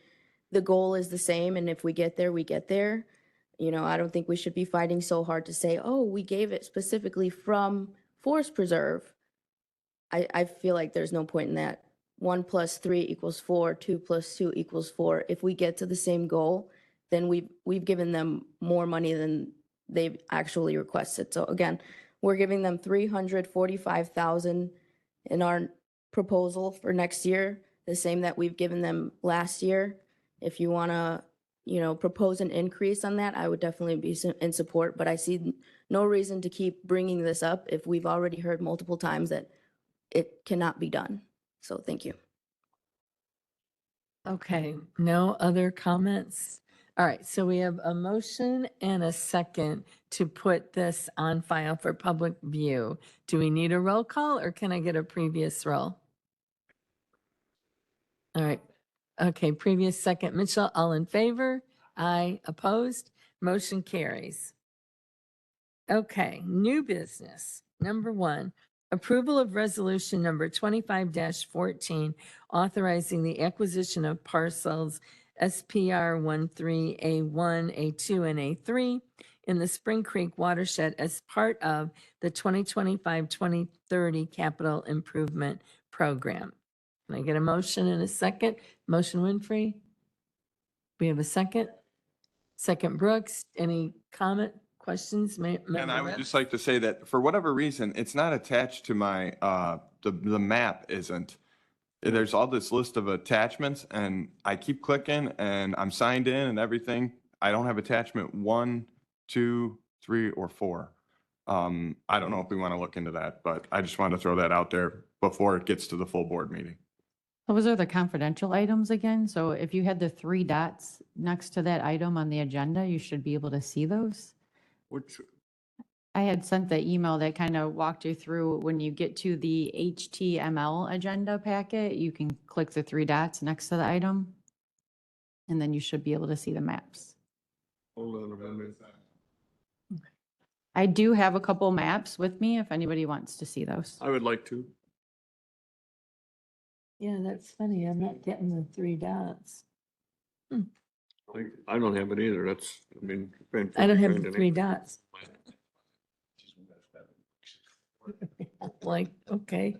the goal is the same, and if we get there, we get there. I don't think we should be fighting so hard to say, oh, we gave it specifically from Forest Preserve. I feel like there's no point in that. 1 + 3 = 4, 2 + 2 = 4. If we get to the same goal, then we've given them more money than they've actually requested. So again, we're giving them $345,000 in our proposal for next year, the same that we've given them last year. If you want to, propose an increase on that, I would definitely be in support, but I see no reason to keep bringing this up if we've already heard multiple times that it cannot be done. So thank you.
Okay, no other comments? All right, so we have a motion and a second to put this on file for public view. Do we need a roll call, or can I get a previous roll? All right, okay, previous second. Mitchell, all in favor? Aye, opposed? Motion carries. Okay, new business. Number 1, approval of resolution number 25-14, authorizing the acquisition of parcels SPR 13A1, A2, and A3 in the Spring Creek watershed as part of the 2025-2030 capital improvement program. Can I get a motion and a second? Motion Winfrey? We have a second? Second Brooks. Any comment, questions?
And I would just like to say that for whatever reason, it's not attached to my, the map isn't. There's all this list of attachments and I keep clicking and I'm signed in and everything. I don't have attachment 1, 2, 3, or 4. I don't know if we want to look into that, but I just wanted to throw that out there before it gets to the full board meeting.
Those are the confidential items again. So if you had the 3 dots next to that item on the agenda, you should be able to see those.
Which,
I had sent the email that kind of walked you through when you get to the HTML agenda packet, you can click the 3 dots next to the item. And then you should be able to see the maps.
hold on a minute.
I do have a couple maps with me if anybody wants to see those.
I would like to.
Yeah, that's funny. I'm not getting the 3 dots.
I don't have it either. That's, I mean.
I don't have the 3 dots. Like, okay.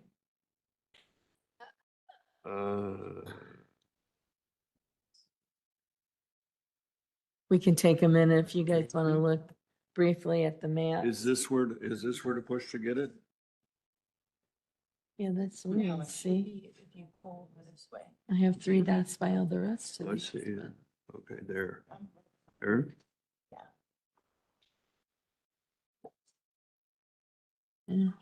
We can take a minute if you guys want to look briefly at the map.
Is this where to push to get it?
Yeah, that's weird. See? I have 3 dots by all the rest of
I
these.
see. Yeah. Okay, there. There?
Mhm.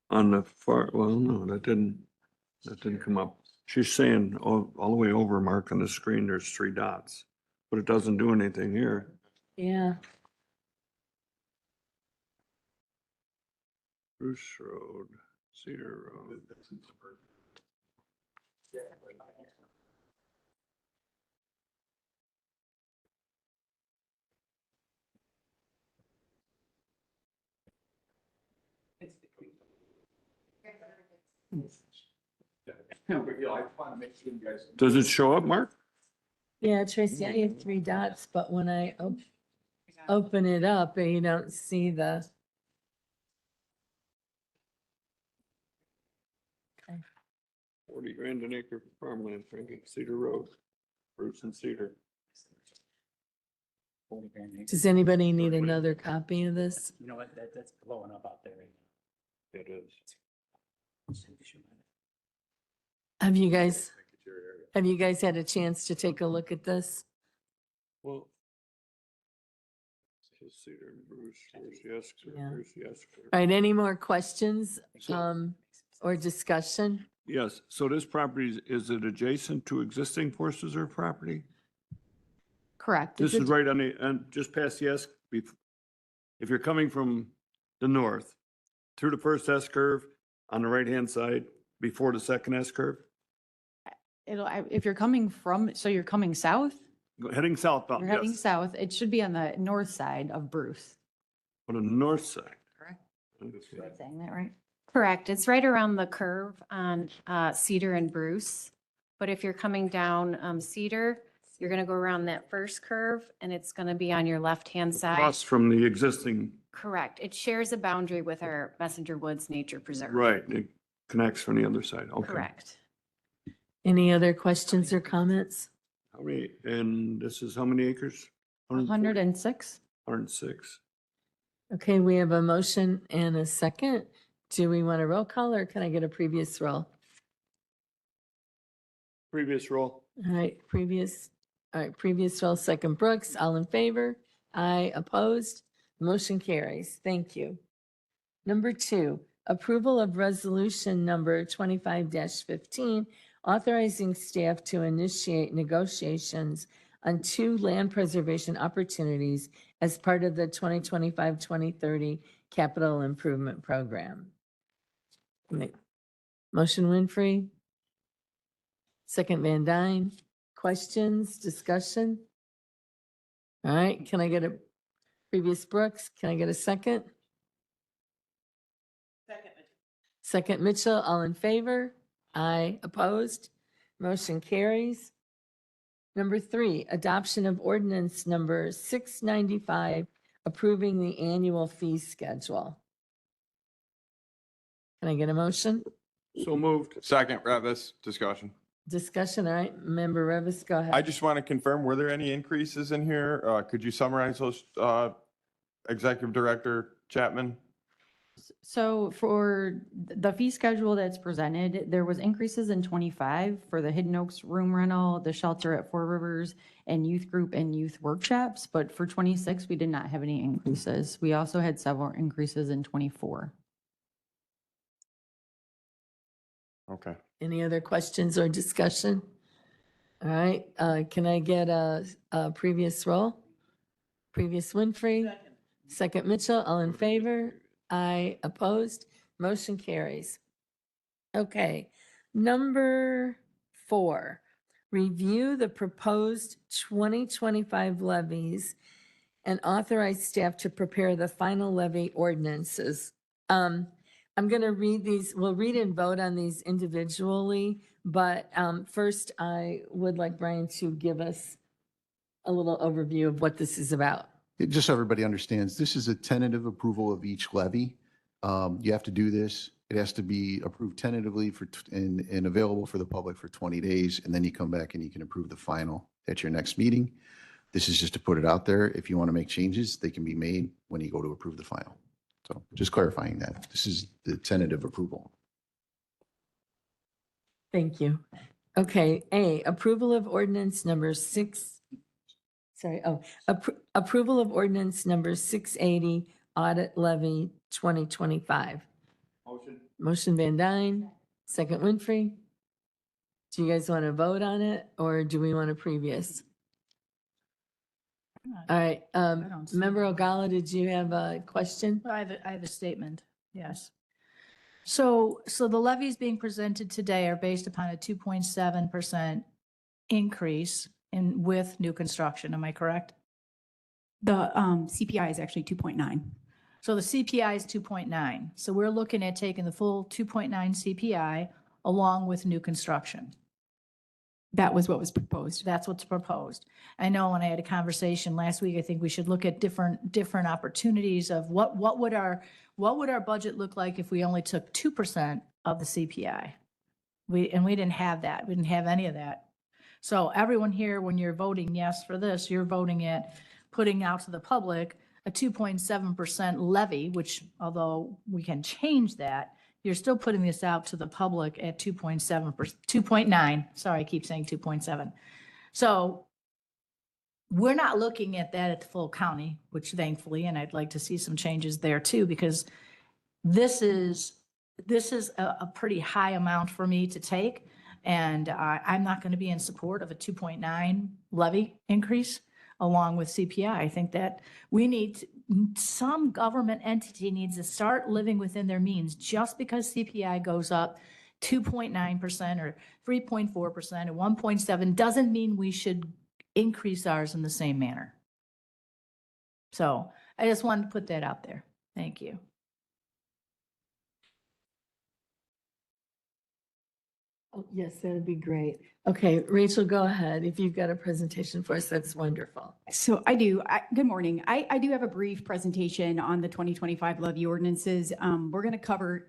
On the far, well, no, that didn't come up. She's saying all the way over, Mark, on the screen, there's 3 dots, but it doesn't do anything here.
Yeah.
Bruce Road, Cedar Road. Does it show up, Mark?
Yeah, Tracy, I have 3 dots, but when I open it up, you don't see the.
40 grand an acre for farmland, Frankie, Cedar Road, Bruce and Cedar.
Does anybody need another copy of this?
You know what, that's blowing up out there right now.
It is.
Have you guys had a chance to take a look at this?
Well. Cedar and Bruce, yes,
Yeah.
Bruce, yes.
All right, any more questions, or discussion?
Yes, so this property, is it adjacent to existing Forest Reserve property?
Correct.
This
It's
is right on just past the S, if you're coming from the north, through the first S curve, on the right-hand side, before the second S curve,
if you're coming from, so you're coming south,
heading southbound,
you're heading
yes,
south, it should be on the north side of Bruce.
on the north side.
Correct.
Okay.
Am I saying that right?
Correct. It's right around the curve on Cedar and Bruce. But if you're coming down Cedar, you're going to go around that first curve and it's going to be on your left-hand side.
Across from the existing,
Correct. It shares a boundary with our Messenger Woods Nature Preserve.
right, it connects from the other side, okay.
Correct.
Any other questions or comments?
How many, and this is how many acres?
106.
106.
Okay, we have a motion and a second. Do we want a roll call or can I get a previous roll?
Previous roll.
All right, previous roll, second Brooks, all in favor? Aye, opposed? Motion carries. Thank you. Number 2, approval of resolution number 25-15, authorizing staff to initiate negotiations on 2 land preservation opportunities as part of the 2025-2030 capital improvement program. Motion Winfrey. Second Van Dyne. Questions, discussion? All right, can I get a previous Brooks? Can I get a second? Second Mitchell, all in favor? Aye, opposed? Motion carries. Number 3, adoption of ordinance number 695, approving the annual fee schedule. Can I get a motion?
So moved.
Second, Revis, discussion.
Discussion, all right, member Revis, go ahead.
I just want to confirm, were there any increases in here? Could you summarize those, Executive Director Chapman?
So for the fee schedule that's presented, there was increases in 25 for the Hidden Oaks room rental, the shelter at Four Rivers, and youth group and youth workshops. But for 26, we did not have any increases. We also had several increases in 24.
Okay.
Any other questions or discussion? All right, can I get a previous roll? Previous Winfrey, second Mitchell, all in favor? Aye, opposed? Motion carries. Okay, number 4, review the proposed 2025 levies and authorize staff to prepare the final levy ordinances. I'm going to read these, we'll read and vote on these individually, but first I would like Brian to give us a little overview of what this is about.
Just so everybody understands, this is a tentative approval of each levy. You have to do this. It has to be approved tentatively and available for the public for 20 days, and then you come back and you can approve the final at your next meeting. This is just to put it out there. If you want to make changes, they can be made when you go to approve the final. So just clarifying that. This is the tentative approval.
Thank you. Okay, A, approval of ordinance number approval of ordinance number 680, audit levy 2025. Motion Van Dyne, second Winfrey. Do you guys want to vote on it or do we want a previous? All right, Member Ogala, did you have a question?
I have a statement, yes. So the levies being presented today are based upon a 2.7% increase with new construction, am I correct?
The CPI is actually 2.9.
So the CPI is 2.9. So we're looking at taking the full 2.9 CPI along with new construction.
That was what was proposed.
That's what's proposed. I know when I had a conversation last week, I think we should look at different opportunities of what would our budget look like if we only took 2% of the CPI. We didn't have that. We didn't have any of that. So everyone here, when you're voting yes for this, you're voting it, putting out to the public a 2.7% levy, which although we can change that, you're still putting this out to the public at 2.9. Sorry, I keep saying 2.7. So we're not looking at that at the full county, which thankfully, and I'd like to see some changes there too, because this is a pretty high amount for me to take. And I'm not going to be in support of a 2.9 levy increase along with CPI. I think that some government entity needs to start living within their means. Just because CPI goes up 2.9% or 3.4% or 1.7 doesn't mean we should increase ours in the same manner. So I just wanted to put that out there. Thank you.
Oh, yes, that'd be great. Okay, Rachel, go ahead. If you've got a presentation for us, that's wonderful.
So I do. Good morning. I do have a brief presentation on the 2025 levy ordinances. We're going to cover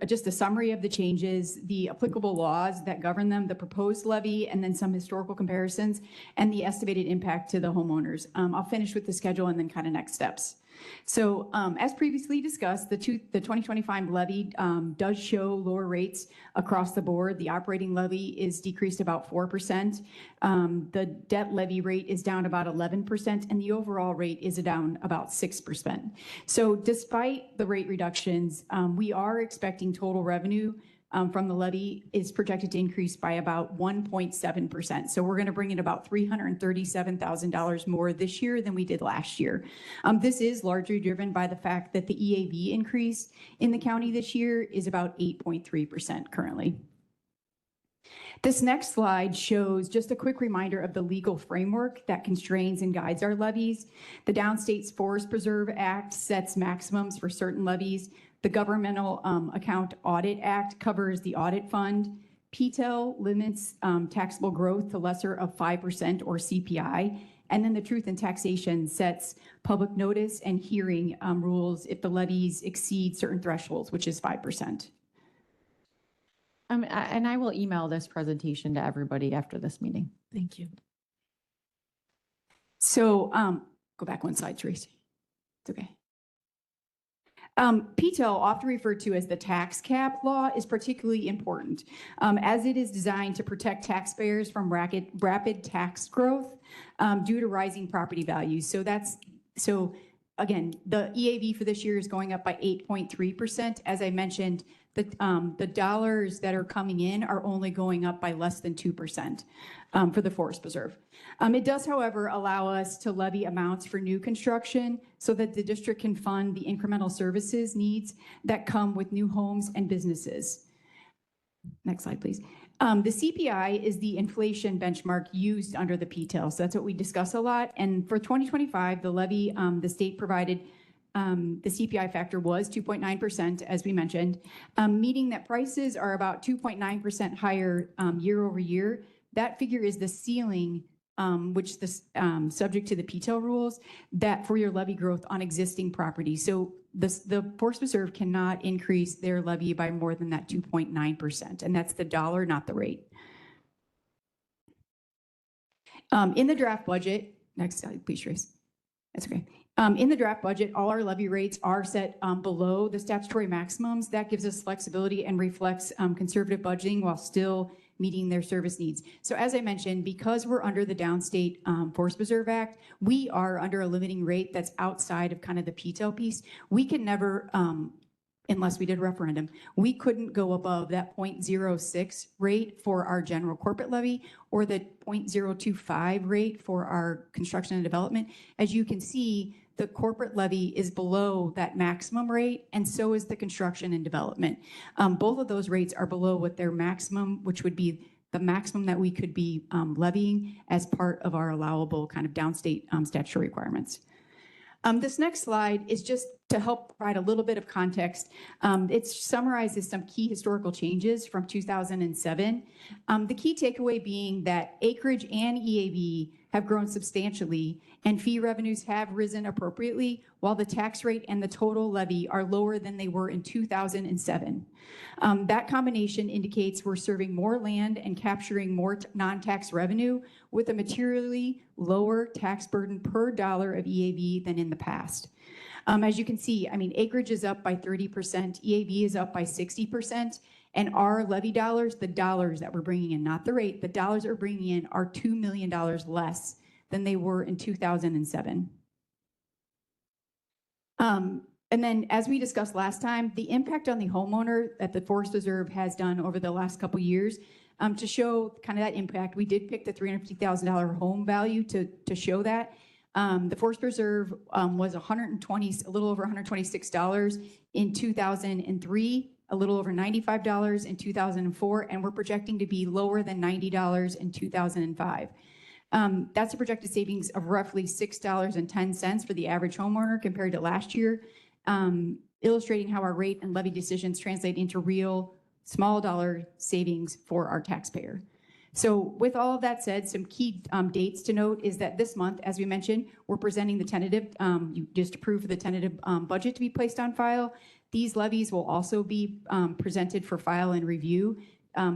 just a summary of the changes, the applicable laws that govern them, the proposed levy, and then some historical comparisons, and the estimated impact to the homeowners. I'll finish with the schedule and then kind of next steps. So as previously discussed, the 2025 levy does show lower rates across the board. The operating levy is decreased about 4%. The debt levy rate is down about 11%, and the overall rate is down about 6%. So despite the rate reductions, we are expecting total revenue from the levy is projected to increase by about 1.7%. So we're going to bring in about $337,000 more this year than we did last year. This is largely driven by the fact that the EAV increase in the county this year is about 8.3% currently. This next slide shows just a quick reminder of the legal framework that constrains and guides our levies. The Downstate Forest Preserve Act sets maximums for certain levies. The Governmental Account Audit Act covers the audit fund. PTEL limits taxable growth to lesser of 5% or CPI. And then the Truth in Taxation sets public notice and hearing rules if the levies exceed certain thresholds, which is 5%.
And I will email this presentation to everybody after this meeting.
Thank you.
So go back one slide, Tracy. It's okay. PTEL, often referred to as the tax cap law, is particularly important as it is designed to protect taxpayers from rapid tax growth due to rising property values. So again, the EAV for this year is going up by 8.3%. As I mentioned, the dollars that are coming in are only going up by less than 2% for the Forest Preserve. It does, however, allow us to levy amounts for new construction so that the district can fund the incremental services needs that come with new homes and businesses. Next slide, please. The CPI is the inflation benchmark used under the PTEL, so that's what we discuss a lot. And for 2025, the levy, the state provided the CPI factor was 2.9%, as we mentioned, meaning that prices are about 2.9% higher year over year. That figure is the ceiling, which is subject to the PTEL rules, that for your levy growth on existing property. So the Forest Preserve cannot increase their levy by more than that 2.9%, and that's the dollar, not the rate. In the draft budget, next slide, please, Trace. That's okay. In the draft budget, all our levy rates are set below the statutory maximums. That gives us flexibility and reflects conservative budgeting while still meeting their service needs. So as I mentioned, because we're under the Downstate Forest Preserve Act, we are under a limiting rate that's outside of kind of the PTEL piece. We can never, unless we did a referendum, we couldn't go above that 0.06 rate for our general corporate levy or the 0.025 rate for our construction and development. As you can see, the corporate levy is below that maximum rate, and so is the construction and development. Both of those rates are below what their maximum, which would be the maximum that we could be levying as part of our allowable kind of downstate statutory requirements. This next slide is just to help provide a little bit of context. It summarizes some key historical changes from 2007. The key takeaway being that acreage and EAV have grown substantially and fee revenues have risen appropriately, while the tax rate and the total levy are lower than they were in 2007. That combination indicates we're serving more land and capturing more non-tax revenue with a materially lower tax burden per dollar of EAV than in the past. As you can see, I mean, acreage is up by 30%, EAV is up by 60%, and our levy dollars, the dollars that we're bringing in, not the rate, the dollars that we're bringing in are $2 million less than they were in 2007. And then, as we discussed last time, the impact on the homeowner that the Forest Reserve has done over the last couple of years, to show kind of that impact, we did pick the $350,000 home value to show that. The Forest Reserve was a little over $126 in 2003, a little over $95 in 2004, and we're projecting to be lower than $90 in 2005. That's a projected savings of roughly $6.10 for the average homeowner compared to last year, illustrating how our rate and levy decisions translate into real small dollar savings for our taxpayer. So with all of that said, some key dates to note is that this month, as we mentioned, we're presenting the tentative, you just approved the tentative budget to be placed on file. These levies will also be presented for file and review.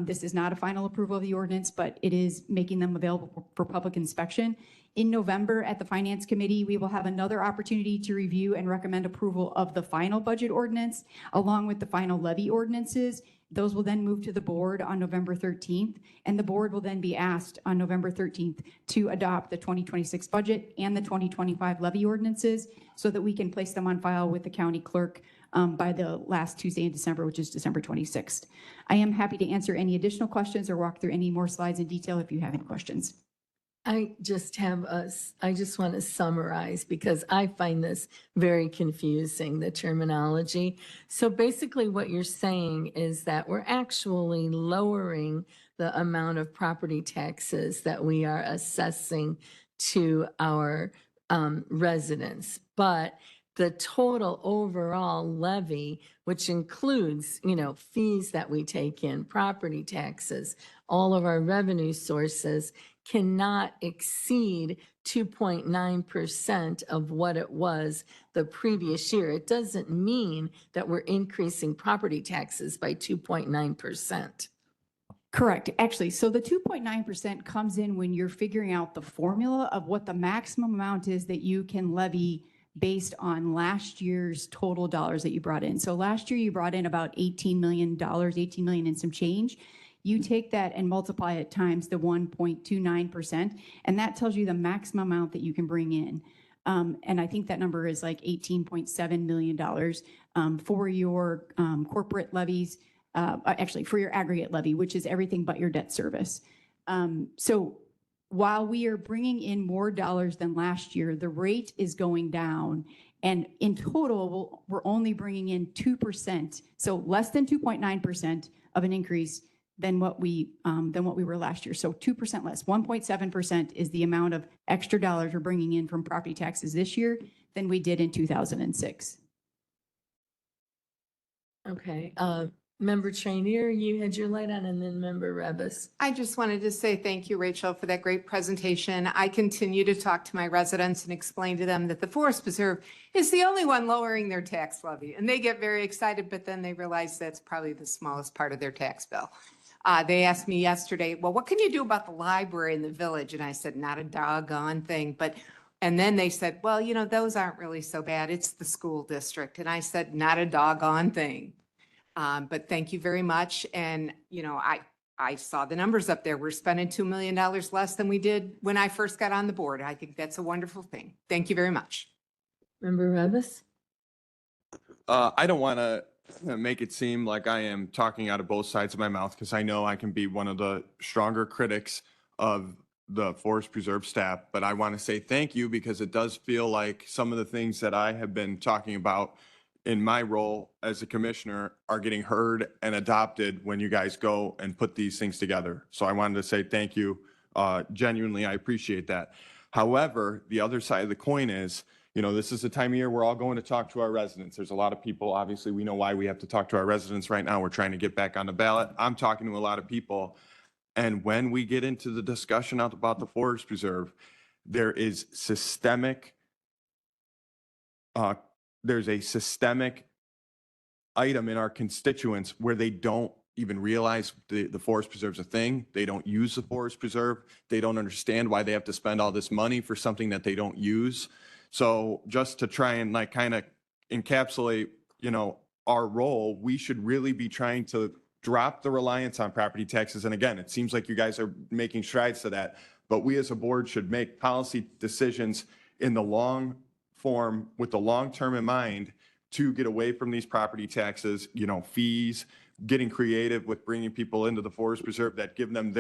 This is not a final approval of the ordinance, but it is making them available for public inspection. In November at the Finance Committee, we will have another opportunity to review and recommend approval of the final budget ordinance along with the final levy ordinances. Those will then move to the board on November 13th, and the board will then be asked on November 13th to adopt the 2026 budget and the 2025 levy ordinances so that we can place them on file with the county clerk by the last Tuesday in December, which is December 26th. I am happy to answer any additional questions or walk through any more slides in detail if you have any questions.
I just want to summarize because I find this very confusing, the terminology. So basically what you're saying is that we're actually lowering the amount of property taxes that we are assessing to our residents, but the total overall levy, which includes, fees that we take in, property taxes, all of our revenue sources, cannot exceed 2.9% of what it was the previous year. It doesn't mean that we're increasing property taxes by 2.9%.
Correct. Actually, so the 2.9% comes in when you're figuring out the formula of what the maximum amount is that you can levy based on last year's total dollars that you brought in. So last year you brought in about $18 million and some change. You take that and multiply it times the 1.29%, and that tells you the maximum amount that you can bring in. And I think that number is like $18.7 million for your corporate levies, actually for your aggregate levy, which is everything but your debt service. So while we are bringing in more dollars than last year, the rate is going down. And in total, we're only bringing in 2%, so less than 2.9% of an increase than what we were last year. So 2% less. 1.7% is the amount of extra dollars we're bringing in from property taxes this year than we did in 2006.
Okay, Member Trainier, you had your light on, and then Member Rebus.
I just wanted to say thank you, Rachel, for that great presentation. I continue to talk to my residents and explain to them that the Forest Preserve is the only one lowering their tax levy. And they get very excited, but then they realize that's probably the smallest part of their tax bill. They asked me yesterday, well, what can you do about the library in the village? And I said, not a doggone thing. And then they said, well, you know, those aren't really so bad. It's the school district. And I said, not a doggone thing. But thank you very much. And, you know, I saw the numbers up there. We're spending $2 million less than we did when I first got on the board. I think that's a wonderful thing. Thank you very much.
Member Rebus?
I don't want to make it seem like I am talking out of both sides of my mouth, because I know I can be one of the stronger critics of the Forest Preserve staff, but I want to say thank you, because it does feel like some of the things that I have been talking about in my role as a commissioner are getting heard and adopted when you guys go and put these things together. So I wanted to say thank you. Genuinely, I appreciate that. However, the other side of the coin is, you know, this is the time of year we're all going to talk to our residents. There's a lot of people, obviously, we know why we have to talk to our residents right now. We're trying to get back on the ballot. I'm talking to a lot of people. And when we get into the discussion about the Forest Preserve, there is there's a systemic item in our constituents where they don't even realize the Forest Preserve's a thing. They don't use the Forest Preserve. They don't understand why they have to spend all this money for something that they don't use. So just to try and like kind of encapsulate, you know, our role, we should really be trying to drop the reliance on property taxes. And again, it seems like you guys are making strides to that, but we as a board should make policy decisions in the long form with the long term in mind to get away from these property taxes, you know, fees, getting creative with bringing people into the Forest Preserve that give them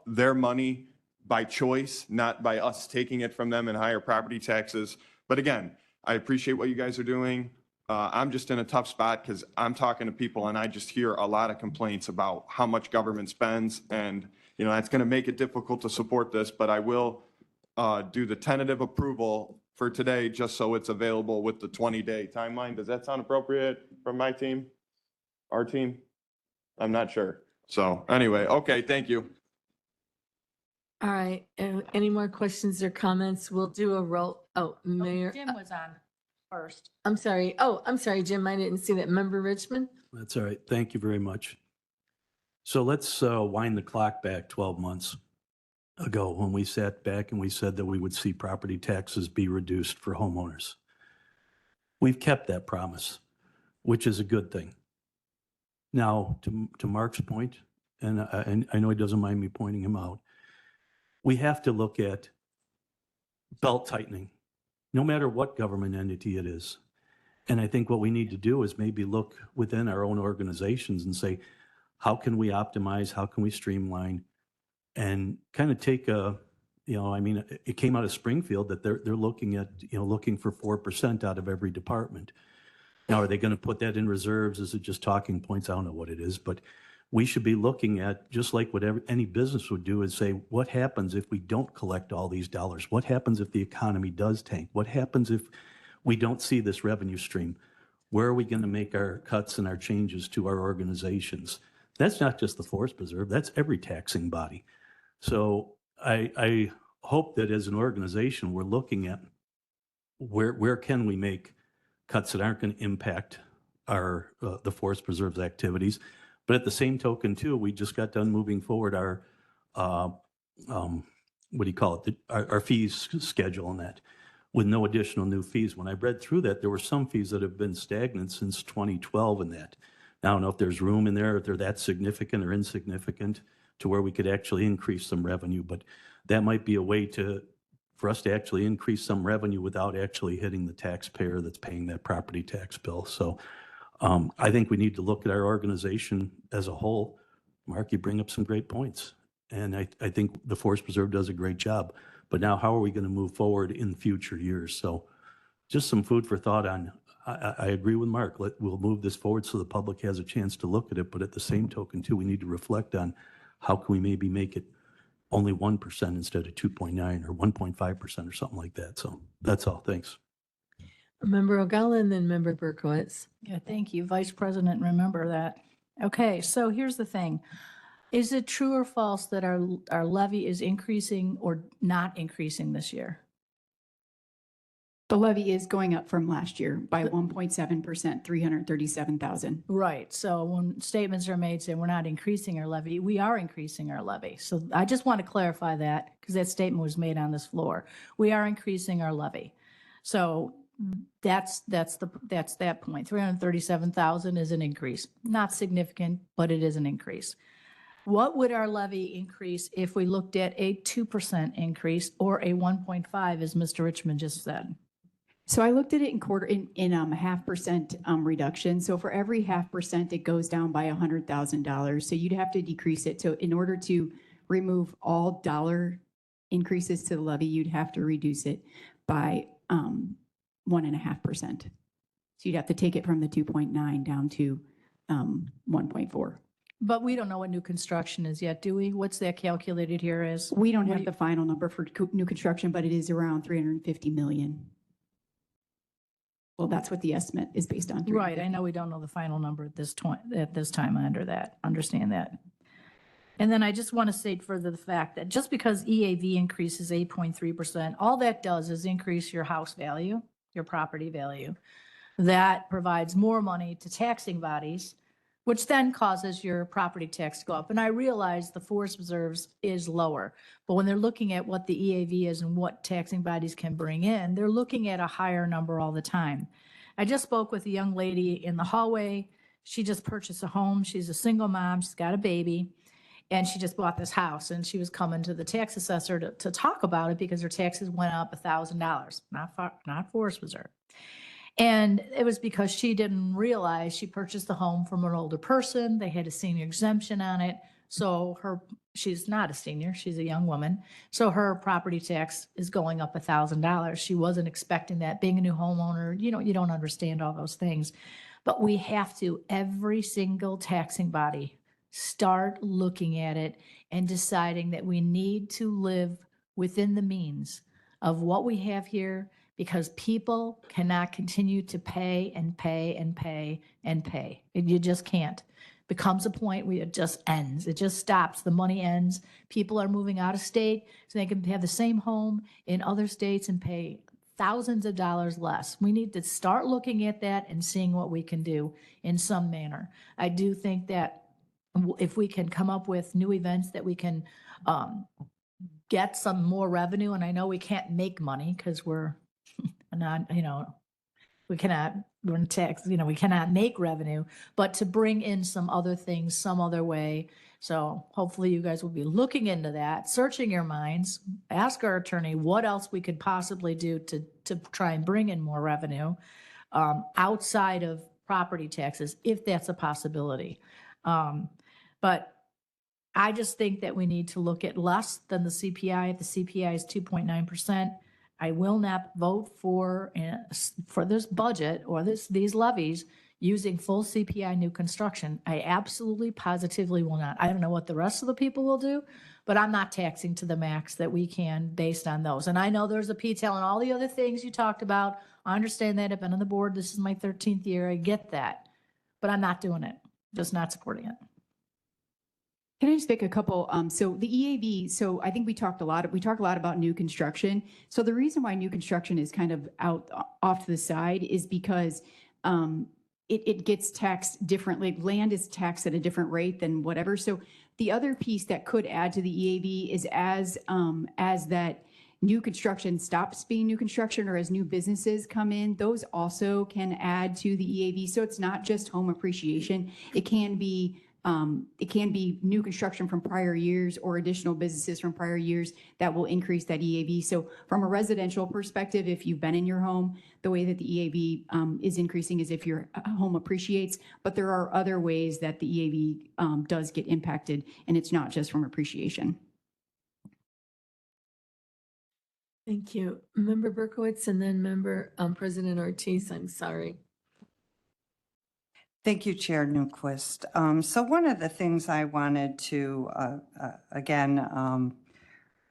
their money by choice, not by us taking it from them in higher property taxes. But again, I appreciate what you guys are doing. I'm just in a tough spot because I'm talking to people and I just hear a lot of complaints about how much government spends, and you know that's going to make it difficult to support this. But I will do the tentative approval for today, just so it's available with the 20-day timeline. Does that sound appropriate from my team, our team? I'm not sure. So anyway, okay, thank you.
All right, any more questions or comments? We'll do a roll. Oh, Mayor.
Jim was on first.
I'm sorry. Oh, I'm sorry, Jim. I didn't see that. Member Richmond?
That's all right. Thank you very much. So let's wind the clock back 12 months ago when we sat back and we said that we would see property taxes be reduced for homeowners. We've kept that promise, which is a good thing. Now, to Mark's point, and I know he doesn't mind me pointing him out, we have to look at belt tightening, no matter what government entity it is. And I think what we need to do is maybe look within our own organizations and say, how can we optimize? How can we streamline? And kind of take a, you know, I mean, it came out of Springfield that they're looking at, you know, looking for 4% out of every department. Now, are they going to put that in reserves? Is it just talking points? I don't know what it is, but we should be looking at, just like whatever any business would do, is say, what happens if we don't collect all these dollars? What happens if the economy does tank? What happens if we don't see this revenue stream? Where are we going to make our cuts and our changes to our organizations? That's not just the Forest Preserve, that's every taxing body. So I hope that as an organization, we're looking at where can we make cuts that aren't going to impact our the Forest Preserve's activities. But at the same token, too, we just got done moving forward our, what do you call it, our fees schedule on that with no additional new fees. When I read through that, there were some fees that have been stagnant since 2012 in that. Now, I don't know if there's room in there, if they're that significant or insignificant to where we could actually increase some revenue, but that might be a way for us to actually increase some revenue without actually hitting the taxpayer that's paying that property tax bill. So I think we need to look at our organization as a whole. Mark, you bring up some great points. And I think the Forest Preserve does a great job. But now how are we going to move forward in future years? So just some food for thought on, I agree with Mark. We'll move this forward so the public has a chance to look at it. But at the same token, too, we need to reflect on how can we maybe make it only 1% instead of 2.9 or 1.5% or something like that. So that's all. Thanks.
Member O'Gallagher, then Member Berkowitz.
Yeah, thank you, Vice President, remember that. Okay, so here's the thing. Is it true or false that our levy is increasing or not increasing this year?
The levy is going up from last year by 1.7%, 337,000.
Right, so when statements are made saying we're not increasing our levy, we are increasing our levy. So I just want to clarify that because that statement was made on this floor. We are increasing our levy. So that's that point. 337,000 is an increase. Not significant, but it is an increase. What would our levy increase if we looked at a 2% increase or a 1.5, as Mr. Richmond just said?
So I looked at it in 0.5% reduction. So for every 0.5%, it goes down by $100,000. So you'd have to decrease it. So in order to remove all dollar increases to the levy, you'd have to reduce it by 1.5%. So you'd have to take it from the 2.9 down to 1.4.
But we don't know what new construction is yet, do we? What's that calculated here as?
We don't have the final number for new construction, but it is around 350 million. Well, that's what the estimate is based on.
Right, I know we don't know the final number at this time, understand that. And then I just want to state further the fact that just because EAV increases 8.3%, all that does is increase your house value, your property value. That provides more money to taxing bodies, which then causes your property tax to go up. And I realize the forest reserves is lower, but when they're looking at what the EAV is and what taxing bodies can bring in, they're looking at a higher number all the time. I just spoke with a young lady in the hallway. She just purchased a home. She's a single mom. She's got a baby. And she just bought this house, and she was coming to the tax assessor to talk about it because her taxes went up $1,000, not forest reserve. And it was because she didn't realize she purchased the home from an older person. They had a senior exemption on it. So she's not a senior, she's a young woman. So her property tax is going up $1,000. She wasn't expecting that. Being a new homeowner, you don't understand all those things. But we have to, every single taxing body, start looking at it and deciding that we need to live within the means of what we have here, because people cannot continue to pay and pay and pay and pay. You just can't. Becomes a point where it just ends. It just stops. The money ends. People are moving out of state so they can have the same home in other states and pay thousands of dollars less. We need to start looking at that and seeing what we can do in some manner. I do think that if we can come up with new events that we can get some more revenue, and I know we can't make money because we're not, we cannot, we're in tax, we cannot make revenue, but to bring in some other things, some other way. So hopefully you guys will be looking into that, searching your minds, ask our attorney what else we could possibly do to try and bring in more revenue outside of property taxes, if that's a possibility. But I just think that we need to look at less than the CPI. If the CPI is 2.9%, I will not vote for this budget or these levies using full CPI new construction. I absolutely, positively will not. I don't know what the rest of the people will do, but I'm not taxing to the max that we can based on those. And I know there's a PTEL and all the other things you talked about. I understand that. I've been on the board. This is my 13th year. I get that, but I'm not doing it. Just not supporting it.
Can I just make a couple? So the EAV, so I think we talk a lot about new construction. So the reason why new construction is kind of off to the side is because it gets taxed differently. Land is taxed at a different rate than whatever. So the other piece that could add to the EAV is as that new construction stops being new construction or as new businesses come in, those also can add to the EAV. So it's not just home appreciation. It can be new construction from prior years or additional businesses from prior years that will increase that EAV. So from a residential perspective, if you've been in your home, the way that the EAV is increasing is if your home appreciates, but there are other ways that the EAV does get impacted, and it's not just from appreciation.
Thank you. Member Berkowitz and then Member President Ortiz, I'm sorry.
Thank you, Chair Newquist. So one of the things I wanted to, again,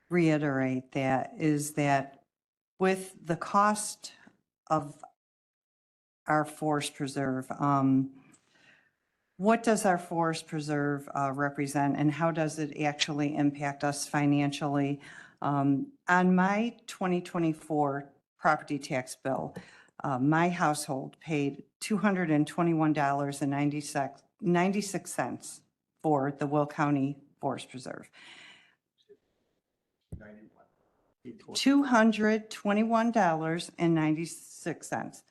reiterate that is that with the cost of our forest preserve. What does our forest preserve represent, and how does it actually impact us financially? On my 2024 property tax bill, my household paid $221.96 for the Will County Forest Preserve. $221.96.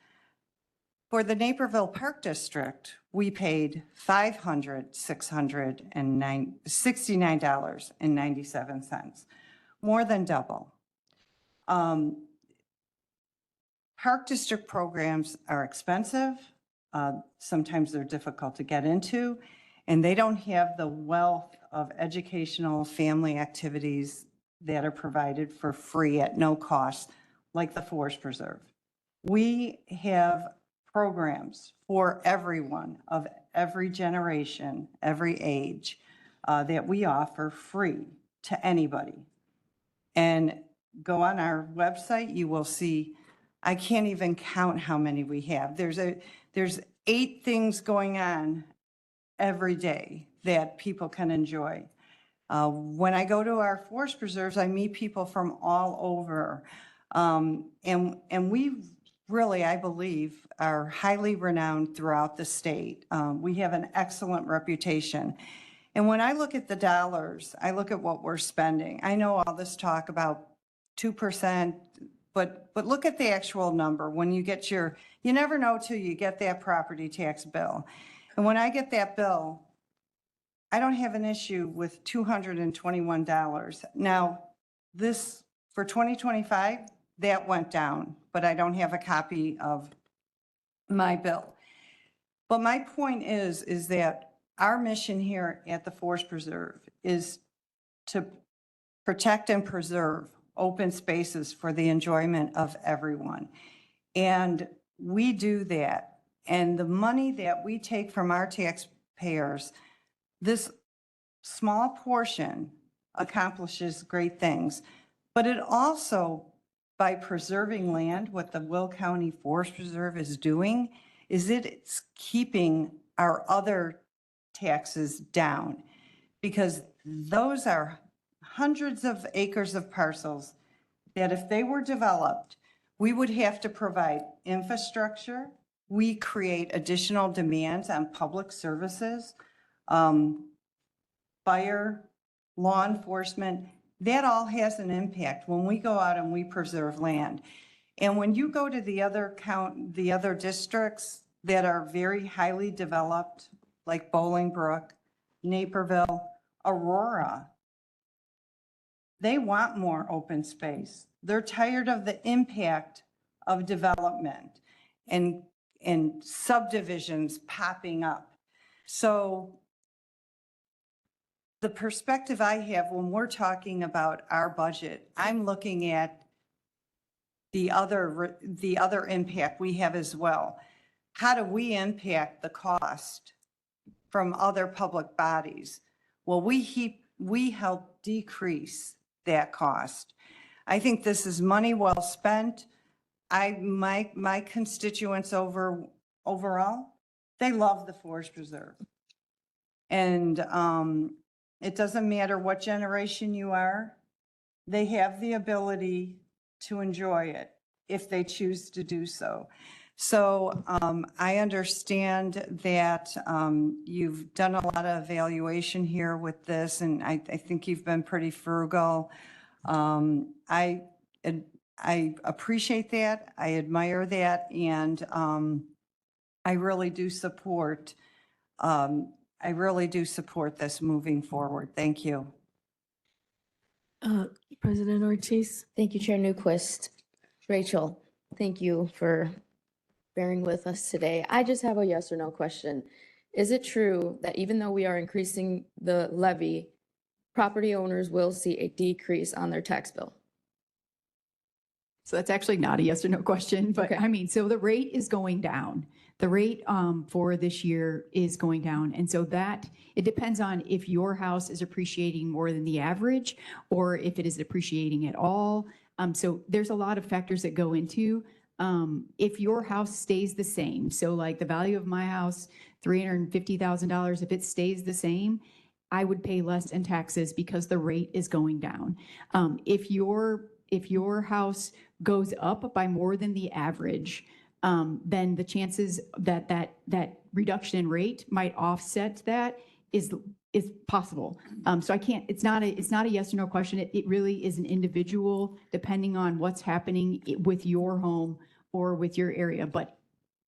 For the Naperville Park District, we paid $569.97, more than double. Park District programs are expensive. Sometimes they're difficult to get into, and they don't have the wealth of educational family activities that are provided for free at no cost, like the Forest Preserve. We have programs for everyone of every generation, every age, that we offer free to anybody. And go on our website, you will see, I can't even count how many we have. There's 8 things going on every day that people can enjoy. When I go to our forest preserves, I meet people from all over. And we really, I believe, are highly renowned throughout the state. We have an excellent reputation. And when I look at the dollars, I look at what we're spending. I know all this talk about 2%, but look at the actual number. When you get you never know till you get that property tax bill. And when I get that bill, I don't have an issue with $221. Now, this, for 2025, that went down, but I don't have a copy of my bill. But my point is that our mission here at the Forest Preserve is to protect and preserve open spaces for the enjoyment of everyone. And we do that. And the money that we take from our taxpayers, this small portion accomplishes great things. But it also, by preserving land, what the Will County Forest Preserve is doing is it's keeping our other taxes down, because those are hundreds of acres of parcels that if they were developed, we would have to provide infrastructure. We create additional demands on public services, fire, law enforcement. That all has an impact when we go out and we preserve land. And when you go to the other districts that are very highly developed, like Bolingbrook, Naperville, Aurora, they want more open space. They're tired of the impact of development and subdivisions popping up. So the perspective I have when we're talking about our budget, I'm looking at the other impact we have as well. How do we impact the cost from other public bodies? Well, we help decrease that cost. I think this is money well spent. My constituents overall, they love the Forest Preserve. And it doesn't matter what generation you are, they have the ability to enjoy it if they choose to do so. So I understand that you've done a lot of evaluation here with this, and I think you've been pretty frugal. I appreciate that. I admire that, and I really do support. I really do support this moving forward. Thank you.
President Ortiz. Thank you, Chair Newquist. Rachel, thank you for bearing with us today. I just have a yes or no question. Is it true that even though we are increasing the levy, property owners will see a decrease on their tax bill?
So that's actually not a yes or no question, but I mean, so the rate is going down. The rate for this year is going down. And so that, it depends on if your house is appreciating more than the average or if it is appreciating at all. So there's a lot of factors that go into If your house stays the same, so like the value of my house, $350,000, if it stays the same, I would pay less in taxes because the rate is going down. If your house goes up by more than the average, then the chances that reduction in rate might offset that is possible. So I can't, it's not a yes or no question. It really is an individual depending on what's happening with your home or with your area. But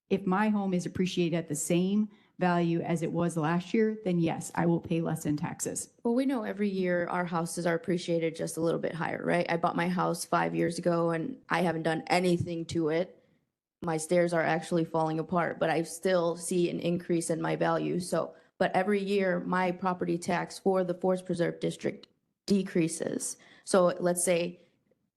if my home is appreciated at the same value as it was last year, then yes, I will pay less in taxes.
Well, we know every year our houses are appreciated just a little bit higher, right? I bought my house 5 years ago and I haven't done anything to it. My stairs are actually falling apart, but I still see an increase in my value. So, but every year my property tax for the Forest Preserve District decreases. So let's say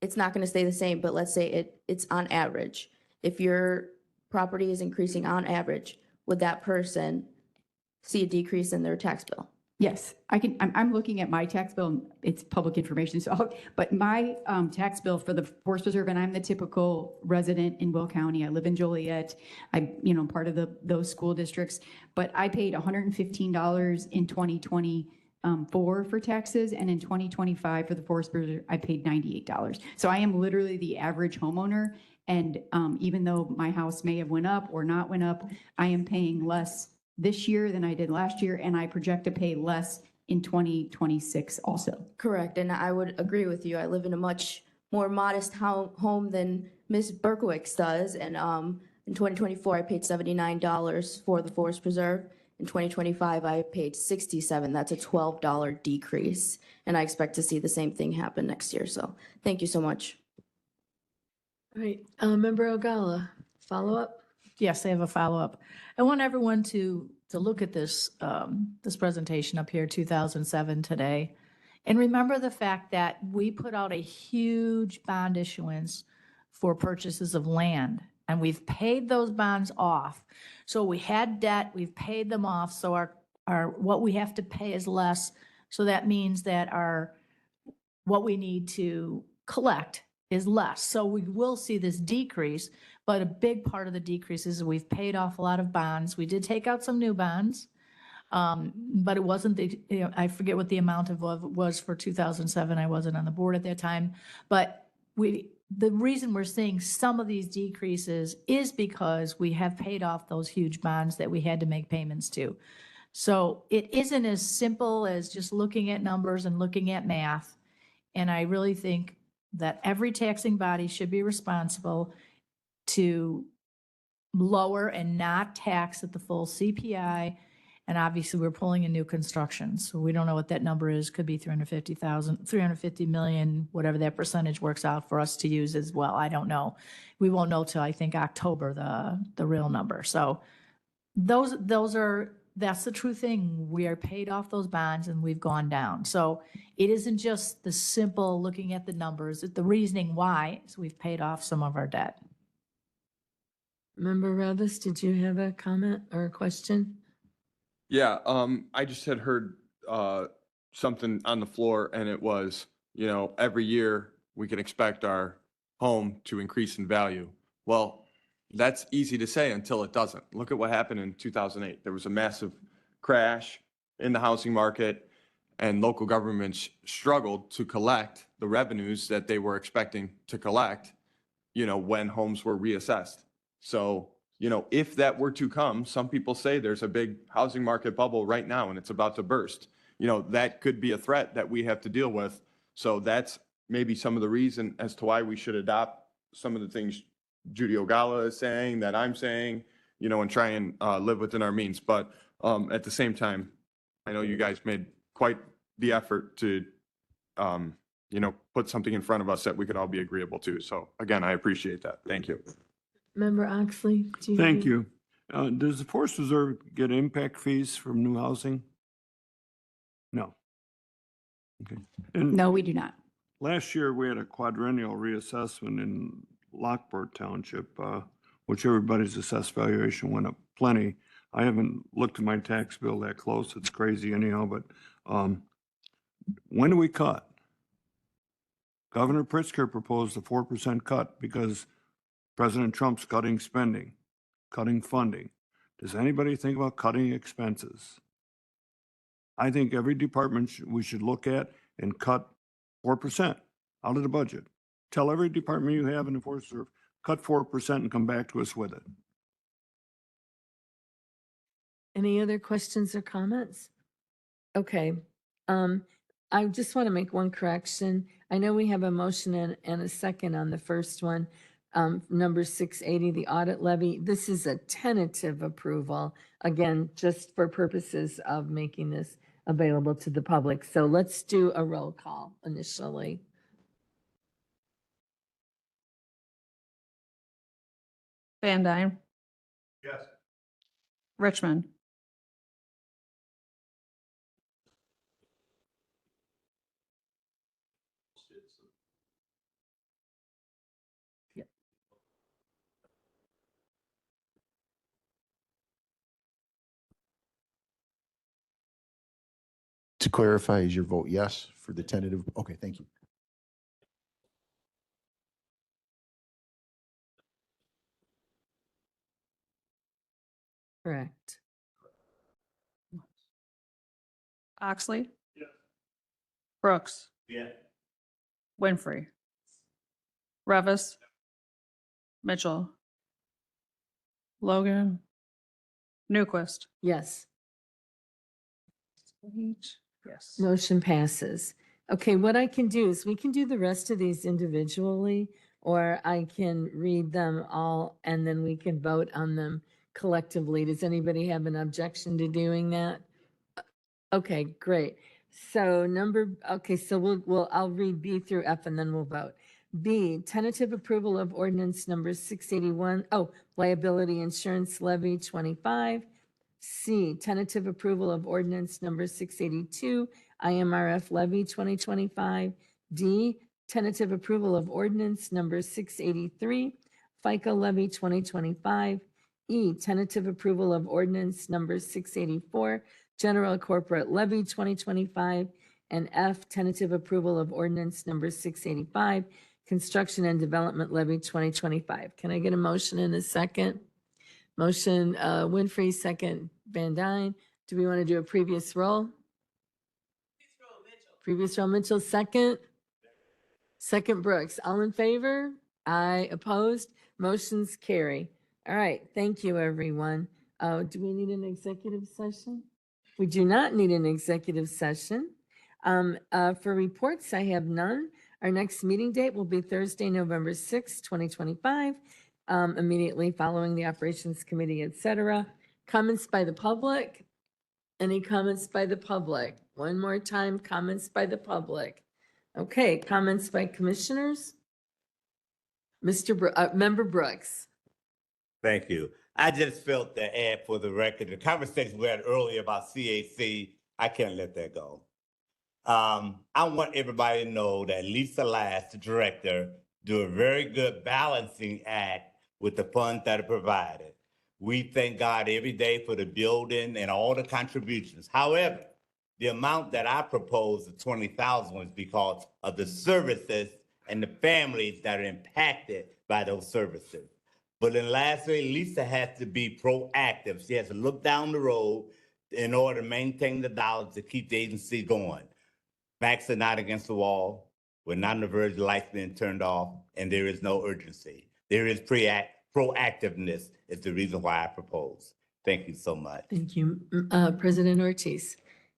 it's not going to stay the same, but let's say it's on average. If your property is increasing on average, would that person see a decrease in their tax bill?
Yes, I'm looking at my tax bill. It's public information, but my tax bill for the Forest Preserve, and I'm the typical resident in Will County. I live in Joliet. I'm part of those school districts, but I paid $115 in 2024 for taxes, and in 2025 for the Forest Preserve, I paid $98. So I am literally the average homeowner, and even though my house may have went up or not went up, I am paying less this year than I did last year, and I project to pay less in 2026 also.
Correct, and I would agree with you. I live in a much more modest home than Ms. Berkowitz does, and in 2024, I paid $79 for the Forest Preserve. In 2025, I paid $67. That's a $12 decrease, and I expect to see the same thing happen next year, so thank you so much.
All right, Member Ogala, follow up?
Yes, I have a follow-up. I want everyone to look at this, this presentation up here, 2007 today. And remember the fact that we put out a huge bond issuance for purchases of land, and we've paid those bonds off. So we had debt, we've paid them off, so our what we have to pay is less. So that means that what we need to collect is less. So we will see this decrease, but a big part of the decrease is we've paid off a lot of bonds. We did take out some new bonds, but it wasn't I forget what the amount was for 2007. I wasn't on the board at that time, but the reason we're seeing some of these decreases is because we have paid off those huge bonds that we had to make payments to. So it isn't as simple as just looking at numbers and looking at math. And I really think that every taxing body should be responsible to lower and not tax at the full CPI. And obviously, we're pulling in new construction, so we don't know what that number is. Could be 350 million, whatever that percentage works out for us to use as well. I don't know. We won't know till I think October, the real number. So that's the true thing. We are paid off those bonds and we've gone down. So it isn't just the simple looking at the numbers. The reasoning why is we've paid off some of our debt.
Member Revis, did you have a comment or a question?
Yeah, I just had heard something on the floor, and it was, every year we can expect our home to increase in value. Well, that's easy to say until it doesn't. Look at what happened in 2008. There was a massive crash in the housing market, and local governments struggled to collect the revenues that they were expecting to collect, when homes were reassessed. So, if that were to come, some people say there's a big housing market bubble right now and it's about to burst. That could be a threat that we have to deal with. So that's maybe some of the reason as to why we should adopt some of the things Judy Ogala is saying, that I'm saying, and try and live within our means. But at the same time, I know you guys made quite the effort to, put something in front of us that we could all be agreeable to. So again, I appreciate that. Thank you.
Member Oxley?
Thank you. Does the Forest Reserve get impact fees from new housing? No. Okay. And
No, we do not.
last year, we had a quadrennial reassessment in Lockport Township, which everybody's assessed valuation went up plenty. I haven't looked at my tax bill that close. It's crazy anyhow, but when do we cut? Governor Pritzker proposed a 4% cut because
President Trump's cutting spending, cutting funding. Does anybody think about cutting expenses? I think every department we should look at and cut 4% out of the budget. Tell every department you have in the Forest Reserve, cut 4% and come back to us with it.
Any other questions or comments? Okay. I just want to make one correction. I know we have a motion and a second on the first one. Number 680, the audit levy. This is a tentative approval, again, just for purposes of making this available to the public. So let's do a roll call initially.
Van Dyne.
Yes.
Richmond.
To clarify, is your vote yes for the tentative? Okay, thank you.
Correct.
Oxley. Brooks.
Yeah.
Winfrey. Revis. Mitchell. Logan. Newquist.
Yes.
Yes.
Motion passes. Okay, what I can do is we can do the rest of these individually, or I can read them all and then we can vote on them collectively. Does anybody have an objection to doing that? Okay, great. So I'll read B through F and then we'll vote. B, tentative approval of ordinance number 681, liability insurance levy 25. C, tentative approval of ordinance number 682, IMRF levy 2025. D, tentative approval of ordinance number 683, FICA levy 2025. E, tentative approval of ordinance number 684, general corporate levy 2025. And F, tentative approval of ordinance number 685, construction and development levy 2025. Can I get a motion in a second? Motion, Winfrey, second, Van Dyne. Do we want to do a previous roll? Previous roll, Mitchell, second. Second, Brooks. All in favor? Aye. Opposed? Motions carry. All right. Thank you, everyone. Do we need an executive session? We do not need an executive session. For reports, I have none. Our next meeting date will be Thursday, November 6, 2025. Immediately following the Operations Committee, et cetera. Comments by the public? Any comments by the public? One more time, comments by the Okay, comments by commissioners? Member Brooks.
Thank you. I just felt to add for the record, the conversation we had earlier about CAC, I can't let that go. I want everybody to know that Lisa Lass, the director, do a very good balancing act with the funds that are provided. We thank God every day for the building and all the contributions. However, the amount that I proposed, the 20,000, was because of the services and the families that are impacted by those services. But then lastly, Lisa has to be proactive. She has to look down the road in order to maintain the dollars to keep the agency going. Facts are not against the wall. We're not on the verge of the lights being turned off, and there is no urgency. There is proactiveness is the reason why I propose. Thank you so much.
Thank you. President Ortiz.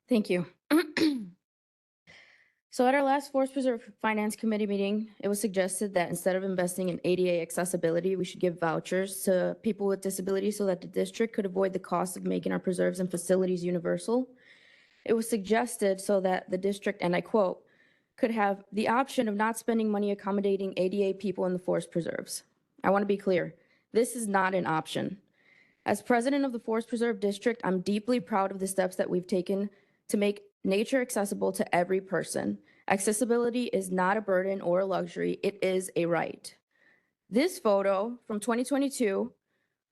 Thank you. So at our last Forest Preserve Finance Committee meeting, it was suggested that instead of investing in ADA accessibility, we should give vouchers to people with disabilities so that the district could avoid the cost of making our preserves and facilities universal. It was suggested so that the district, and I quote, could have the option of not spending money accommodating ADA people in the forest preserves. I want to be clear, this is not an option. As president of the Forest Preserve District, I'm deeply proud of the steps that we've taken to make nature accessible to every person. Accessibility is not a burden or a luxury, it is a right. This photo from 2022,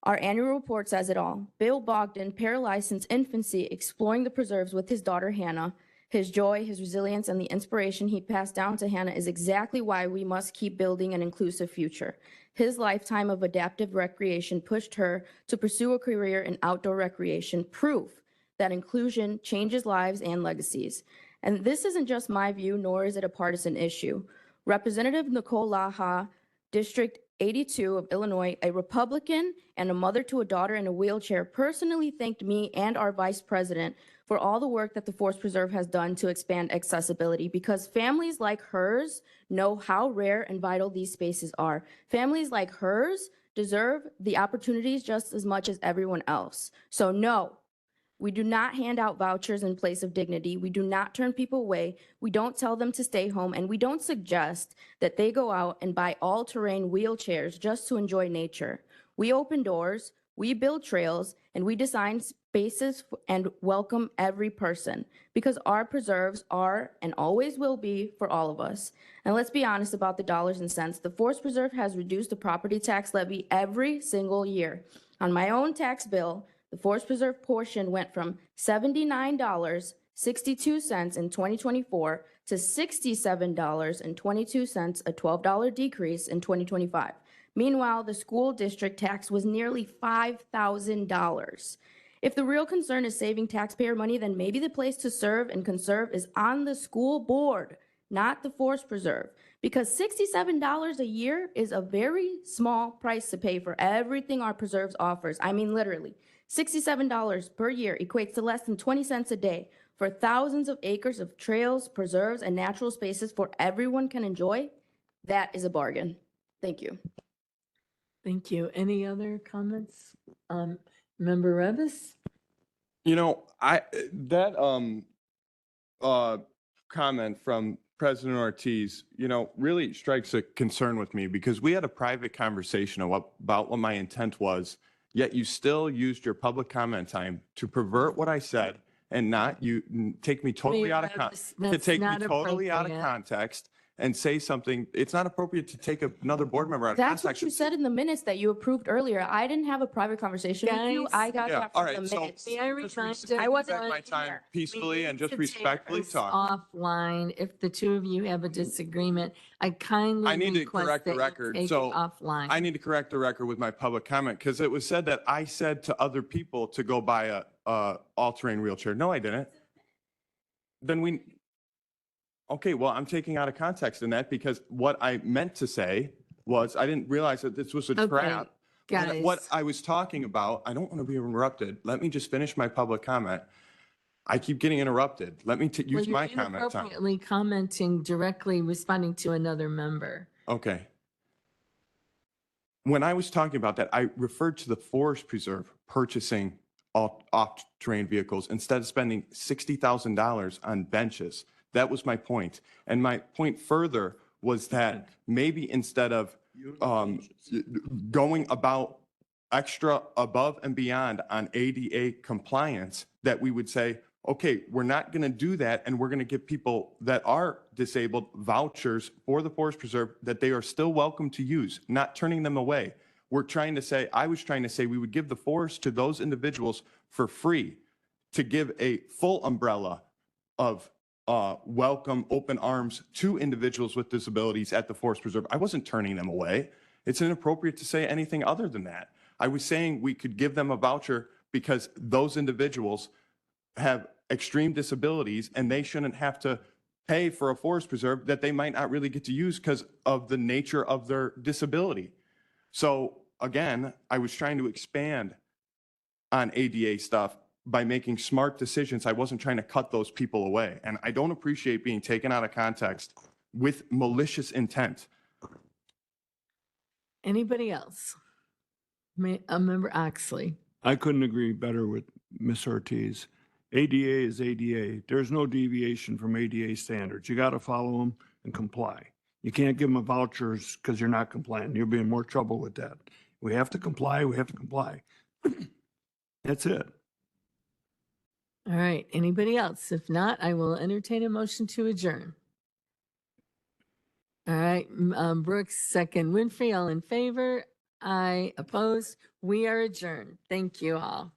our annual report says it all. Bill Bogdan, paralyzed since infancy, exploring the preserves with his daughter Hannah, His joy, his resilience, and the inspiration he passed down to Hannah is exactly why we must keep building an inclusive future. His lifetime of adaptive recreation pushed her to pursue a career in outdoor recreation, proof that inclusion changes lives and legacies. And this isn't just my view, nor is it a partisan issue. Representative Nicole Laha, District 82 of Illinois, a Republican and a mother to a daughter in a wheelchair, personally thanked me and our Vice President for all the work that the Forest Preserve has done to expand accessibility, because families like hers know how rare and vital these spaces are. Families like hers deserve the opportunities just as much as everyone else. So no, we do not hand out vouchers in place of dignity. We do not turn people away. We don't tell them to stay home, and we don't suggest that they go out and buy all-terrain wheelchairs just to enjoy nature. We open doors, we build trails, and we design spaces and welcome every person, because our preserves are and always will be for all of us. And let's be honest about the dollars and cents. The Forest Preserve has reduced the property tax levy every single year. On my own tax bill, the Forest Preserve portion went from $79.62 in 2024 to $67.22, a $12 decrease in 2025. Meanwhile, the school district tax was nearly $5,000. If the real concern is saving taxpayer money, then maybe the place to serve and conserve is on the school board, not the Forest Preserve, because $67 a year is a very small price to pay for everything our preserves offers. I mean, literally. $67 per year equates to less than 20 cents a day for thousands of acres of trails, preserves, and natural spaces for everyone can enjoy. That is a bargain. Thank you.
Thank you. Any other comments? Member Revis?
You know, comment from President Ortiz, really strikes a concern with me, because we had a private conversation about what my intent was, yet you still used your public comment time to pervert what I said and take me totally out of context, and say something. It's not appropriate to take another board member out of
That's
context.
what you said in the minutes that you approved earlier. I didn't have a private conversation with you.
Guys.
I got
Yeah,
that
all
from
right,
the
so
minutes.
May I remind
I wasn't
everyone
my time
here,
peacefully
we
and
need
just
to take
respectfully
this
talk.
offline. If the two of you have a disagreement, I kindly
I need to
request
correct the
that you
record.
take it
So
offline.
I need to correct the record with my public comment, because it was said that I said to other people to go buy a all-terrain wheelchair. No, I didn't. Okay, well, I'm taking out of context in that, because what I meant to say was I didn't realize that this was a
Okay,
trap.
guys.
What I was talking about, I don't want to be interrupted. Let me just finish my public comment. I keep getting interrupted. Let me
Well,
use
you're
my comment time.
inappropriately commenting directly, responding to another member.
Okay. When I was talking about that, I referred to the Forest Preserve purchasing off-terrain vehicles instead of spending $60,000 on benches. That was my point. And my point further was that maybe instead of going about extra above and beyond on ADA compliance, that we would say, okay, we're not going to do that, and we're going to give people that are disabled vouchers for the Forest Preserve that they are still welcome to use, not turning them away. I was trying to say we would give the forest to those individuals for free, to give a full umbrella of welcome, open arms to individuals with disabilities at the Forest Preserve. I wasn't turning them away. It's inappropriate to say anything other than that. I was saying we could give them a voucher because those individuals have extreme disabilities and they shouldn't have to pay for a forest preserve that they might not really get to use because of the nature of their disability. So again, I was trying to expand on ADA stuff by making smart decisions. I wasn't trying to cut those people away. And I don't appreciate being taken out of context with malicious intent.
Anybody else? Member Oxley.
I couldn't agree better with Ms. Ortiz. ADA is ADA. There's no deviation from ADA standards. You got to follow them and comply. You can't give them vouchers because you're not complying. You'll be in more trouble with that. We have to comply. We have to comply. That's it.
All right. Anybody else? If not, I will entertain a motion to adjourn. All right. Brooks, second. Winfrey, all in favor? Aye. Opposed? We are adjourned. Thank you all.